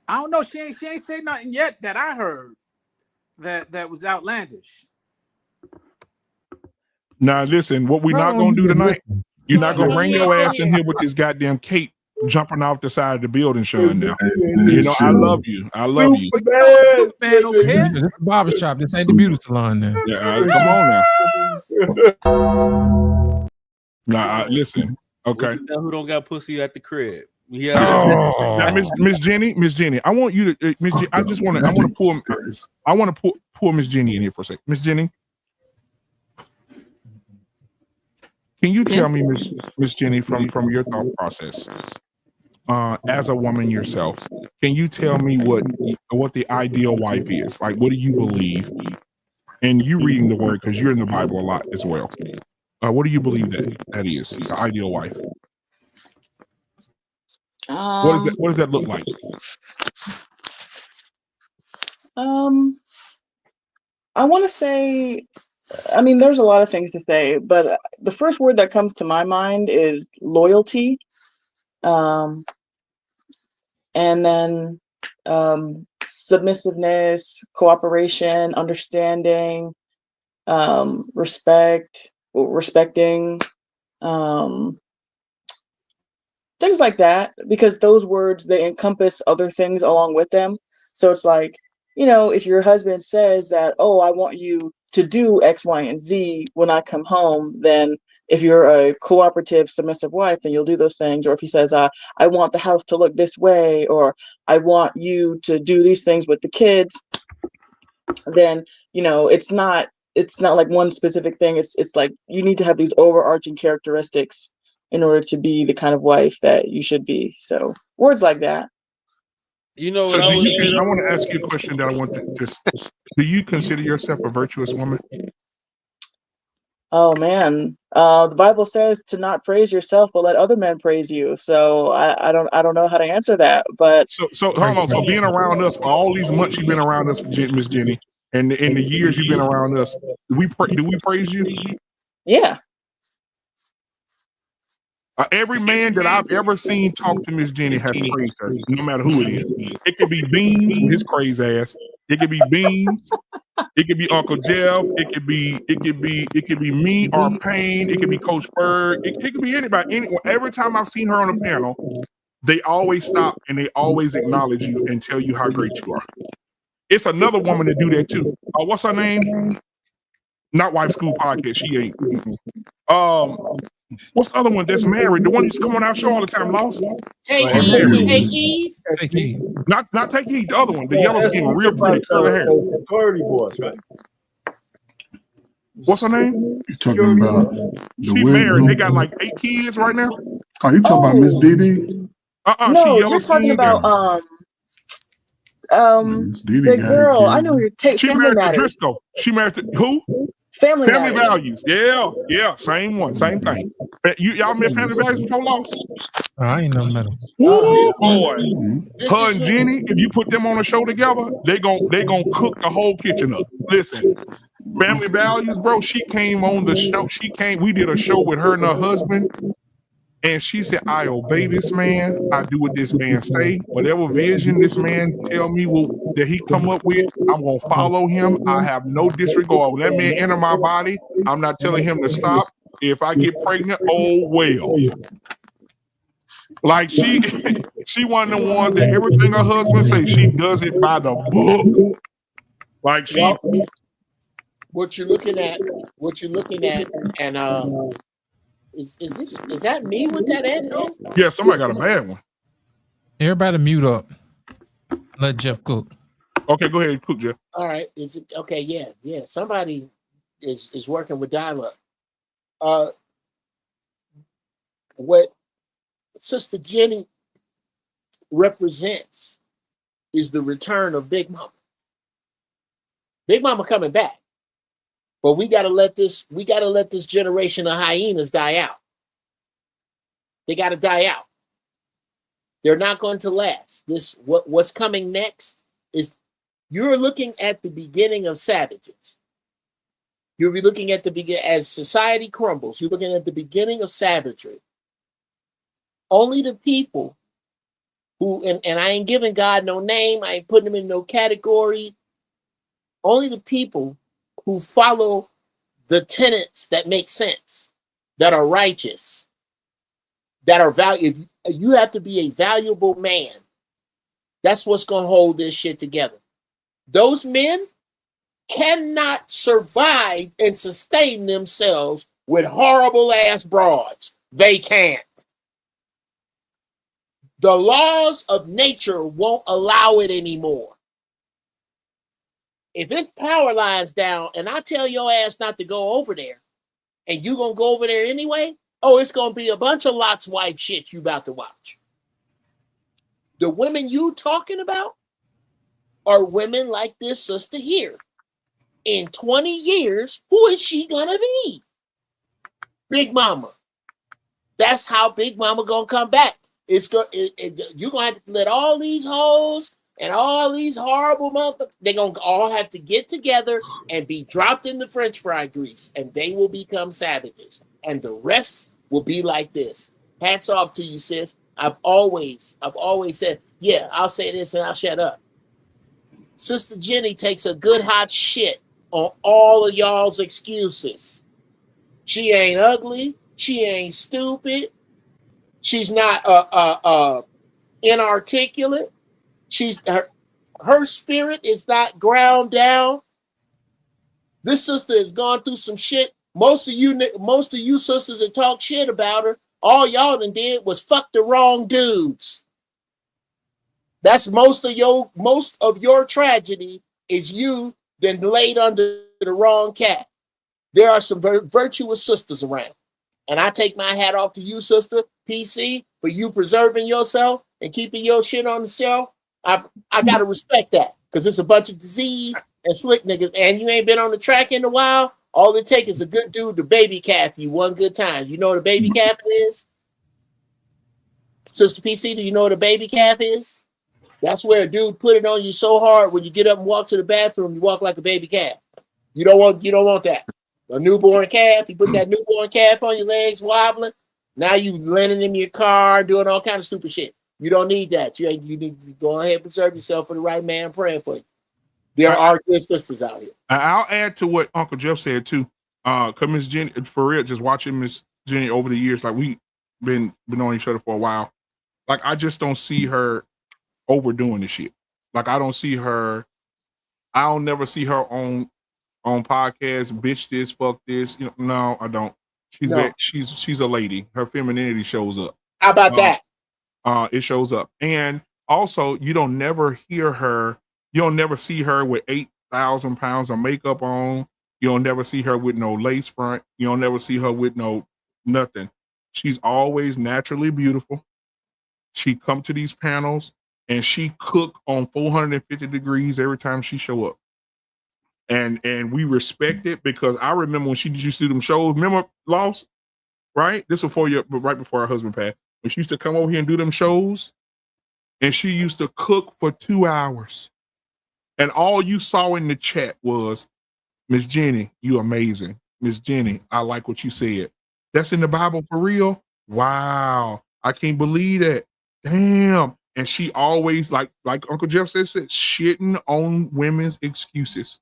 don't know. She ain't said nothing yet that I heard that was outlandish. Now, listen. What we're How not long gonna you do been tonight? listening? You're not gonna He bring ain't your been ass in here. here with this goddamn cape jumping off the side of the building, Sean. Now, Hey, you know I Sean. love you. I love you. But you know what, Superman over here? This is a barbershop. This ain't the beauty salon now. Yeah, come on now. Nah, listen. Okay. Look at them who don't got pussy at the crib. Yeah. Now, Miss Jenny, I want you to Miss. I want to pull Miss Jenny in here for a second. Miss Jenny, can you tell me, Miss Jenny, from your thought process, as a woman yourself, can you tell me what the ideal wife is? Like, what do you believe? And you reading the word because you're in the Bible a lot as well. What do you believe that is the ideal wife? What does that look like? I want to say, I mean, there's a lot of things to say, but the first word that comes to my mind is loyalty. And then submissiveness, cooperation, understanding, respecting, things like that, because those words, they encompass other things along with them. So it's like, if your husband says that, oh, I want you to do X, Y, and Z when I come home, then if you're a cooperative, submissive wife, then you'll do those things. Or if he says, I want the house to look this way, or I want you to do these things with the kids, then, it's not like one specific thing. It's like you need to have these overarching characteristics in order to be the kind of wife that you should be. So words like that. You know So what I was. I want to ask you a question that I want to just. Do you consider yourself a virtuous woman? Oh man, the Bible says to not praise yourself, but let other men praise you. So I don't know how to answer that, but So hold on. So being around us for all these months you've been around us, Miss Jenny, and in the years you've been around us, do we praise you? yeah. Every man that I've ever seen talk to Miss Jenny has praised her, no matter who it is. It could be Beans with his crazy ass. It could be Beans. It could be Uncle Jeff. It could be me or Payne. It could be Coach Bird. It could be anybody. Every time I've seen her on a panel, they always stop and they always acknowledge you and tell you how great you are. It's another woman that do that too. What's her name? Not Wife School Podcast. She ain't. What's the other one that's married? The one who's come on our show all the time, Lost. Take She's heed. married. Take heed. Take heed. Not Take Heed. The other one, the yellow skin, real pretty, curly hair. Security boss, right? What's her name? He's talking about She married. They got like 8 kids right now. Are you talking about Miss Didi? No, she yellow you're talking skin. about Miss Didi the got girl. I kids. know you're She Family married to Matters. Driscoll. She married to who? Family Matters. Values. Yeah, same one, same thing. Y'all met Family Values before Lost? I ain't no metal. Woo, boy. This Her is and who- Jenny, if you put them on a show together, they gon' cook the whole kitchen up. Listen, Family Values, bro. She came on the show. We did a show with her and her husband. And she said, I obey this man. I do what this man say. Whatever vision this man tell me that he come up with, I'm going to follow him. I have no disregard. When that man enter my body, I'm not telling him to stop. If I get pregnant, oh, well. Like she one of the ones that everything her husband say, she does it by the book. Like she. What you're looking at, and is that me with that echo? Yeah, somebody got a bad one. Everybody mute up. Let Jeff cook. Okay, go ahead, cook, Jeff. All right, is it okay? Yeah. Somebody is working with dial-up. What Sister Jenny represents is the return of Big Mama. Big Mama coming back. But we gotta let this generation of hyenas die out. They gotta die out. They're not going to last. What's coming next is you're looking at the beginning of savages. You'll be looking at the beginning as society crumbles. You're looking at the beginning of savagery. Only the people who, and I ain't giving God no name, I ain't putting him in no category. Only the people who follow the tenets that make sense, that are righteous, that are valued. You have to be a valuable man. That's what's going to hold this shit together. Those men cannot survive and sustain themselves with horrible ass broads. They can't. The laws of nature won't allow it anymore. If it's power lines down and I tell your ass not to go over there and you going to go over there anyway, oh, it's going to be a bunch of Lot's wife shit you about to watch. The women you talking about are women like this sister here. In 20 years, who is she going to be? Big Mama. That's how Big Mama going to come back. You're going to have to let all these hoes and all these horrible motherfuckers, they're going to all have to get together and be dropped in the French fry grease, and they will become savages. And the rest will be like this. Hats off to you, sis. I've always said, yeah, I'll say this and I'll shut up. Sister Jenny takes a good hot shit on all of y'all's excuses. She ain't ugly. She ain't stupid. She's not inarticulate. Her spirit is not ground down. This sister has gone through some shit. Most of you sisters that talk shit about her, all y'all done did was fuck the wrong dudes. That's most of your tragedy is you then laid under the wrong cat. There are some virtuous sisters around. And I take my hat off to you, sister, PC, for you preserving yourself and keeping your shit on the shelf. I gotta respect that because it's a bunch of disease and slick niggas, and you ain't been on the track in a while. All it takes is a good dude to baby calf you one good time. You know what a baby calf is? Sister PC, do you know what a baby calf is? That's where a dude put it on you so hard when you get up and walk to the bathroom, you walk like a baby calf. You don't want that. A newborn calf, you put that newborn calf on your legs wobbling. Now you landing in your car, doing all kind of stupid shit. You don't need that. You need to go ahead and preserve yourself for the right man praying for you. There are good sisters out here. I'll add to what Uncle Jeff said too. Cause Miss Jenny, for real, just watching Miss Jenny over the years, like we been on each other for a while. Like I just don't see her overdoing the shit. Like I don't never see her on podcasts, bitch this, fuck this. You know, no, I don't. She's a lady. Her femininity shows up. How about that? It shows up. And also you don't never see her with 8,000 pounds of makeup on. You don't never see her with no lace front. You don't never see her with no nothing. She's always naturally beautiful. She come to these panels and she cook on 450 degrees every time she show up. And we respect it because I remember when she used to do them shows. Remember Lost? Right? This was right before her husband passed. When she used to come over here and do them shows, and she used to cook for 2 hours. And all you saw in the chat was, Miss Jenny, you amazing. Miss Jenny, I like what you said. That's in the Bible for real? Wow. I can't believe that. Damn. And she always, like Uncle Jeff said, shitting on women's excuses.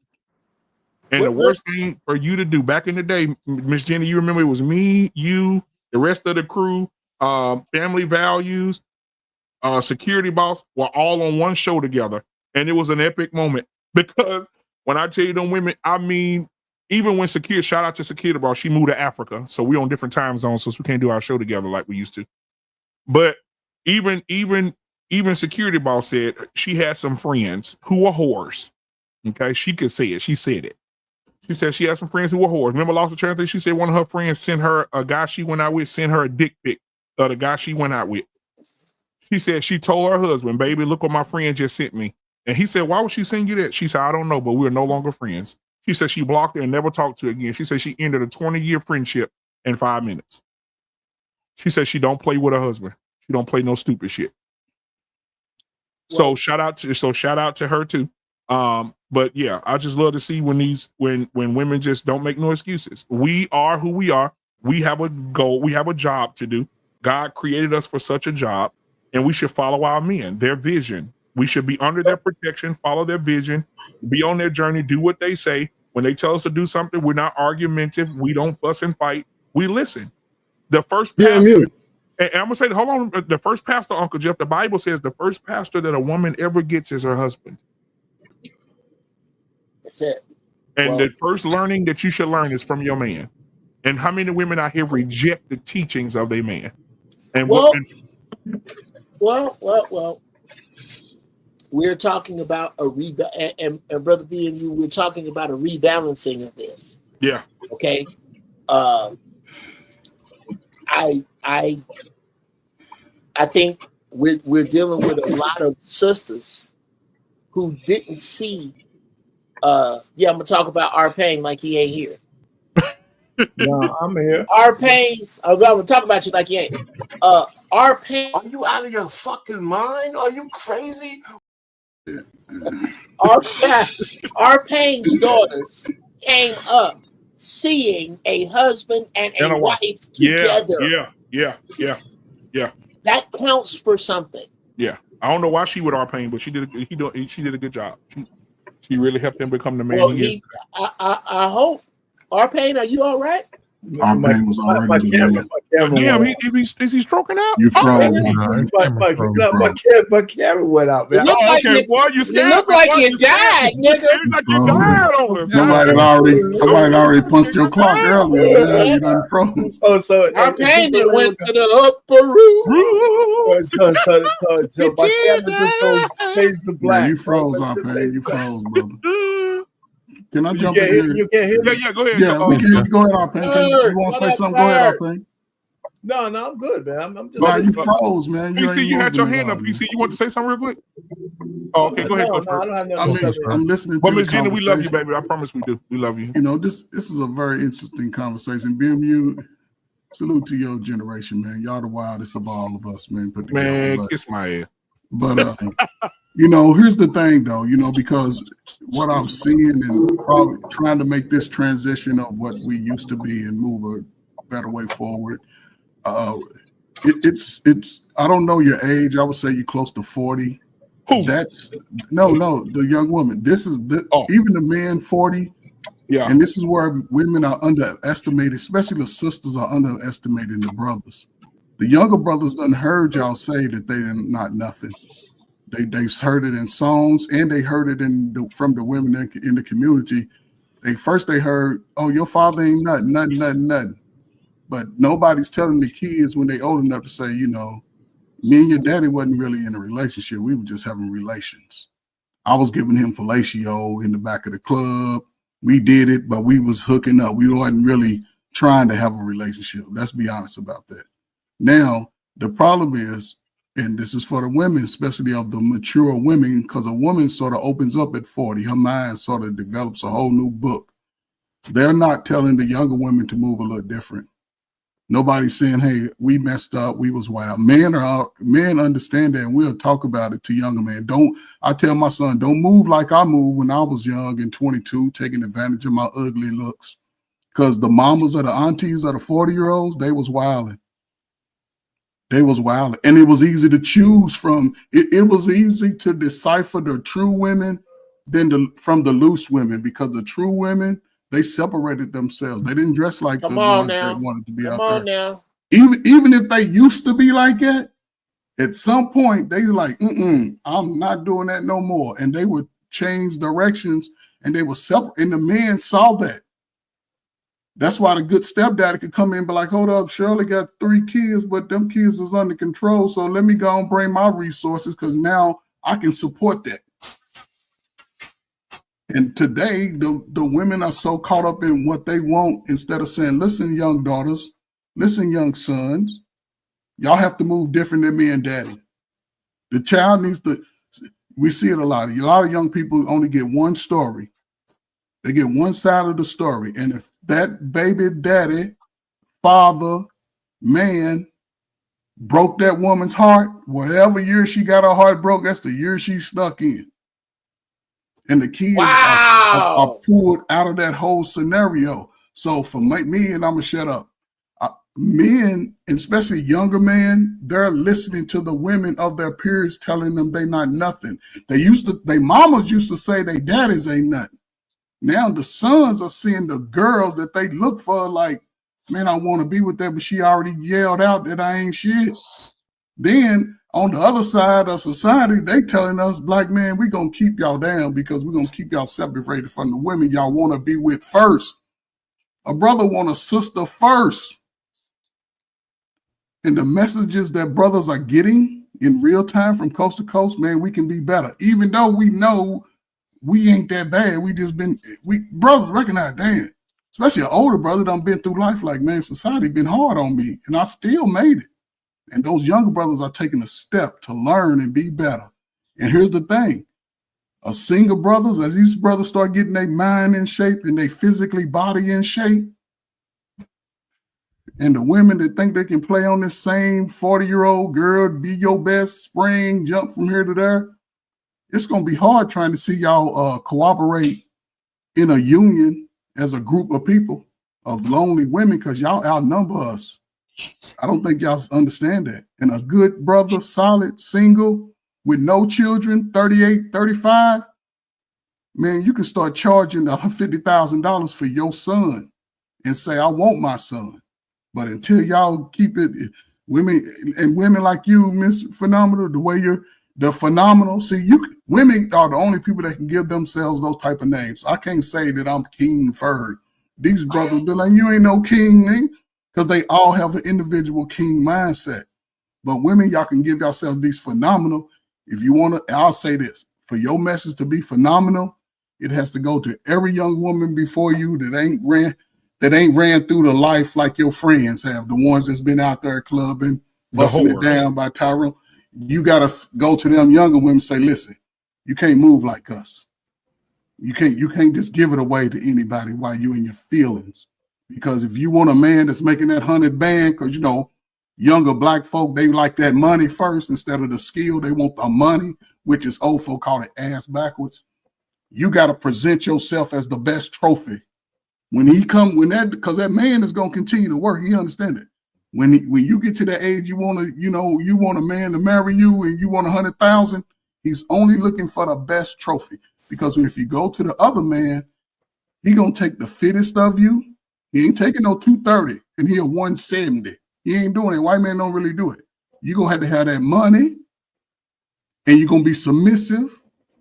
And the worst thing for you to do back in the day, Miss Jenny, you remember it was me, you, the rest of the crew, Family Values, Security Boss were all on one show together. And it was an epic moment because when I tell you them women, I mean, even when shout out to Security Boss, she moved to Africa. So we're on different time zones, so we can't do our show together like we used to. But even Security Boss said she had some friends who were whores. Okay, she could say it. She said it. She said she had some friends who were whores. Remember Lost of Translation? She said one of her friends sent her, a guy she went out with, sent her a dick pic of the guy she went out with. She said she told her husband, baby, look what my friend just sent me. And he said, why would she send you that? She said, I don't know, but we're no longer friends. She said she blocked her and never talked to her again. She said she ended a 20-year friendship in 5 minutes. She said she don't play with her husband. She don't play no stupid shit. So shout out to her too. But yeah, I just love to see when women just don't make no excuses. We are who we are. We have a goal. We have a job to do. God created us for such a job, and we should follow our men, their vision. We should be under their protection, follow their vision, be on their journey, do what they say. When they tell us to do something, we're not argumentative. We don't fuss and fight. We listen. The first pastor, and I'm gonna say, hold on. The first pastor, Uncle Jeff, the Bible says the first pastor that a woman ever gets is her husband. That's it. And the first learning that you should learn is from your man. And how many women out here reject the teachings of their man? And well, we're talking about a and Brother B and you, we're talking about a rebalancing of this. Yeah. Okay. I think we're dealing with a lot of sisters who didn't see. I'm gonna talk about our pain like he ain't here. No, I'm here. Our pains. I'm gonna talk about you like he ain't. Our pain. Are you out of your fucking mind? Are you crazy? Our pain's daughters came up seeing a husband and a wife together. Yeah. That counts for something. Yeah. I don't know why she with our pain, but she did a good job. She really helped him become the man he is. I hope. Our pain, are you all right? Our pain was already Damn, is he stroking out? You froze. My camera went out, man. You look like you died, nigga. Somebody already punched your clock earlier. Man. You done froze. So our pain went to the upper room. So my camera just goes phase to black. Yeah, you froze, our pain. You froze, brother. Can I jump in here? You can't hear me? Yeah, go ahead. Yeah, we can go ahead, Arpain. You want to say something? Go ahead, Arpain. No, I'm good, man. I'm just. Wow, you froze, man. PC, you had your hand up. PC, you want to say something real quick? Oh, okay, go ahead. Go first. I'm listening to But the Miss Jenny, we love you, conversation. baby. I promise we do. We love you. You know, this is a very interesting conversation. BMU, salute to your generation, man. Y'all the wildest of all of us, man. Put together. Man, kiss my ass. But you know, here's the thing, though. You know, because what I'm seeing and probably trying to make this transition of what we used to be and move a better way forward. It's. I don't know your age. I would say you're close to 40. Who? That's no, the young woman. This is even the man 40. Yeah. And this is where women are underestimated, especially the sisters are underestimating the brothers. The younger brothers done heard y'all say that they're not nothing. They heard it in songs and they heard it from the women in the community. They heard, oh, your father ain't nothing. But nobody's telling the kids when they old enough to say, you know, me and your daddy wasn't really in a relationship. We were just having relations. I was giving him fellatio in the back of the club. We did it, but we was hooking up. We wasn't really trying to have a relationship. Let's be honest about that. Now, the problem is, and this is for the women, especially of the mature women, because a woman sort of opens up at 40. Her mind sort of develops a whole new book. They're not telling the younger women to move a little different. Nobody's saying, hey, we messed up, we was wild. Men understand that, and we'll talk about it to younger men. I tell my son, don't move like I moved when I was young and 22, taking advantage of my ugly looks. Because the mamas or the aunties or the 40-year-olds, they was wilding. They was wild. And it was easy to choose from. It was easy to decipher the true women from the loose women, because the true women, they separated themselves. They didn't dress like the ones that wanted to be out there. Now. Even if they used to be like that, at some point they were like, I'm not doing that no more. And they would change directions and they were separate. And the men saw that. That's why the good stepdaddy could come in and be like, hold up, Shirley got 3 kids, but them kids is under control. So let me go and bring my resources because now I can support that. And today, the women are so caught up in what they want instead of saying, listen, young daughters, listen, young sons, y'all have to move different than me and daddy. The child needs to, We see it a lot. A lot of young people only get one story. They get one side of the story. And if that baby daddy, father, man broke that woman's heart, whatever year she got her heart broke, that's the year she stuck in. And the kids are pulled out of that whole scenario. So for me, and I'm going to shut up, men, especially younger men, they're listening to the women of their peers telling them they not nothing. They mamas used to say they daddies ain't nothing. Now the sons are seeing the girls that they look for like, man, I want to be with that, but she already yelled out that I ain't shit. Then on the other side of society, they telling us, black men, we going to keep y'all down because we're going to keep y'all separated from the women y'all want to be with first. A brother want a sister first. And the messages that brothers are getting in real time from coast to coast, man, we can be better. Even though we know we ain't that bad. Brothers recognize, damn, especially an older brother done been through life like, man, society been hard on me and I still made it. And those younger brothers are taking a step to learn and be better. And here's the thing. A single brothers, as these brothers start getting their mind in shape and they physically body in shape, and the women that think they can play on this same 40-year-old girl, be your best, spring, jump from here to there, it's going to be hard trying to see y'all cooperate in a union as a group of people, of lonely women, because y'all outnumber us. I don't think y'all understand that. And a good brother, solid, single, with no children, 38, 35, man, you can start charging $50,000 for your son and say, I want my son. But until y'all keep it, women like you, Miss Phenomenal, the way the phenomenal. See, women are the only people that can give themselves those type of names. I can't say that I'm King Ferg. These brothers be like, you ain't no king, man, because they all have an individual king mindset. But women, y'all can give yourselves these phenomenal. If you want to, I'll say this, for your message to be phenomenal, it has to go to every young woman before you that ain't ran through the life like your friends have, the ones that's been out there clubbing, busting it down by Tyrone. You got to go to them younger women and say, listen, you can't move like us. You can't just give it away to anybody while you in your feelings. Because if you want a man that's making that 100 band, because, younger black folk, they like that money first instead of the skill. They want the money, which is old folk call it ass backwards. You got to present yourself as the best trophy. Because that man is going to continue to work. He understand it. When you get to that age, you want a man to marry you and you want 100,000, he's only looking for the best trophy. Because if you go to the other man, he going to take the fittest of you. He ain't taking no 230 and he a 170. He ain't doing it. White men don't really do it. You're going to have that money and you're going to be submissive.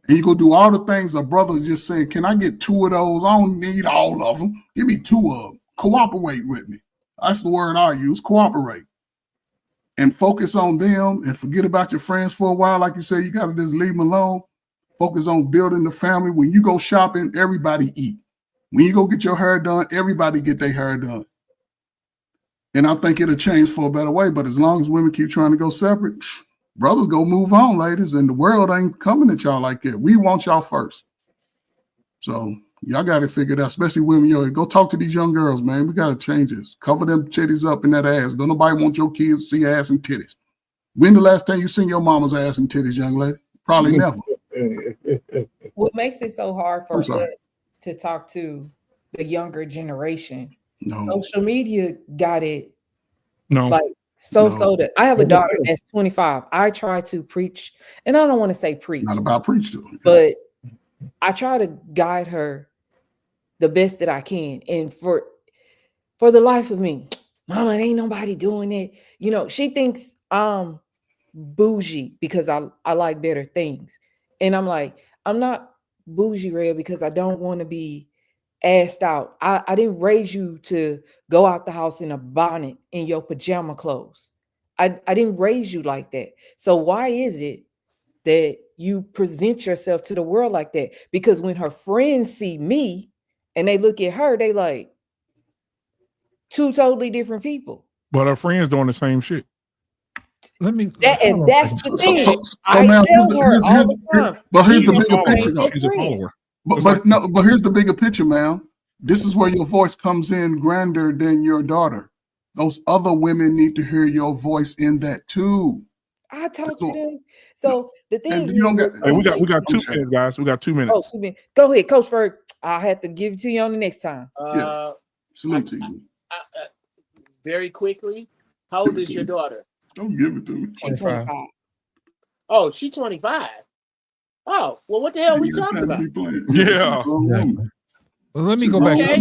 And you go do all the things a brother's just saying, can I get 2 of those? I don't need all of them. Give me 2 of them. Cooperate with me. That's the word I use, cooperate. And focus on them and forget about your friends for a while. Like you say, you got to just leave them alone. Focus on building the family. When you go shopping, everybody eat. When you go get your hair done, everybody get their hair done. And I think it'll change for a better way. But as long as women keep trying to go separate, brothers go move on, ladies, and the world ain't coming at y'all like that. We want y'all first. So y'all got to figure it out, especially women. Go talk to these young girls, man. We got to change this. Cover them titties up in that ass. Don't nobody want your kids to see ass and titties. When the last time you seen your mama's ass and titties, young lady? Probably never. What makes it so hard for us to talk to the younger generation? No. Social media got it. No. That I have a daughter that's 25. I try to preach, and I don't want to say preach. It's not about preach to her. But I try to guide her the best that I can. And for the life of me, mama, ain't nobody doing it. She thinks I'm bougie because I like better things. And I'm like, I'm not bougie, Red, because I don't want to be asked out. I didn't raise you to go out the house in a bonnet in your pajama clothes. I didn't raise you like that. So why is it that you present yourself to the world like that? Because when her friends see me and they look at her, they like 2 totally different people. But her friends doing the same shit. Let me. And that's the thing. I now, tell her all the time. But here's She's the a bigger follower. picture, though. She's a follower. But here's the bigger picture, ma'am. This is where your voice comes in grander than your daughter. Those other women need to hear your voice in that too. I talk to them. So the thing And is, you don't get. Hey, we got 2 minutes, guys. We got 2 minutes. oh, 2 minutes. Go ahead, Coach Ferg. I'll have to give it to you on the next time. Salute to you. Very quickly, how old is your daughter? Don't give it to me. She's 25. Oh, she's 25. Oh, well, what the hell are we talking about? Yeah. Well, let me go back. Okay.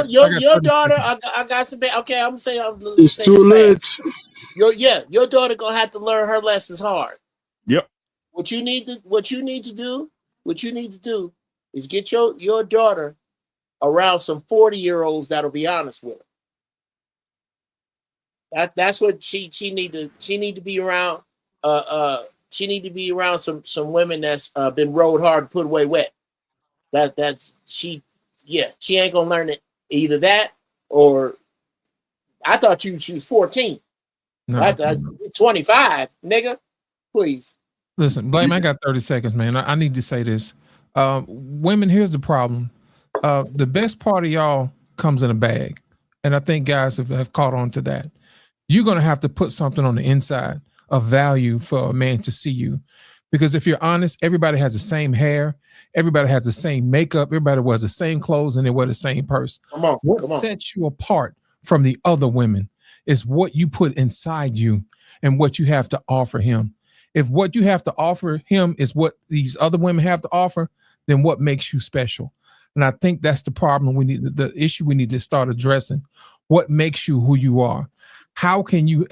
Your daughter, I got some. Okay, I'm saying It's too late. Your daughter gonna have to learn her lessons hard. Yep. What you need to do is get your daughter around some 40-year-olds that'll be honest with her. That's what she need to be around. She need to be around some women that's been rode hard and put away wet. She ain't gonna learn it either that or I thought she was 14. No. 25, nigga. Please. Listen, Blame, I got 30 seconds, man. I need to say this. Women, here's the problem. The best part of y'all comes in a bag. And I think guys have caught on to that. You're going to have to put something on the inside of value for a man to see you. Because if you're honest, everybody has the same hair. Everybody has the same makeup. Everybody wears the same clothes and they wear the same purse. What sets you apart from the other women is what you put inside you and what you have to offer him. If what you have to offer him is what these other women have to offer, then what makes you special? And I think that's the problem the issue we need to start addressing. What makes you who you are? How can you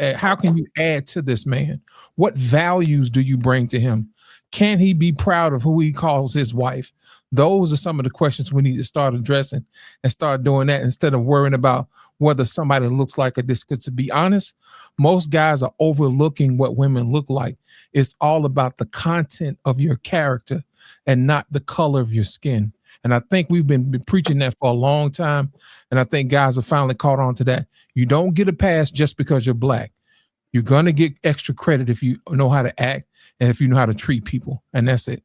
add to this man? What values do you bring to him? Can he be proud of who he calls his wife? Those are some of the questions we need to start addressing and start doing that instead of worrying about whether somebody looks like this. Because to be honest, most guys are overlooking what women look like. It's all about the content of your character and not the color of your skin. And I think we've been preaching that for a long time. And I think guys have finally caught on to that. You don't get a pass just because you're black. You're going to get extra credit if you know how to act and if you know how to treat people. And that's it.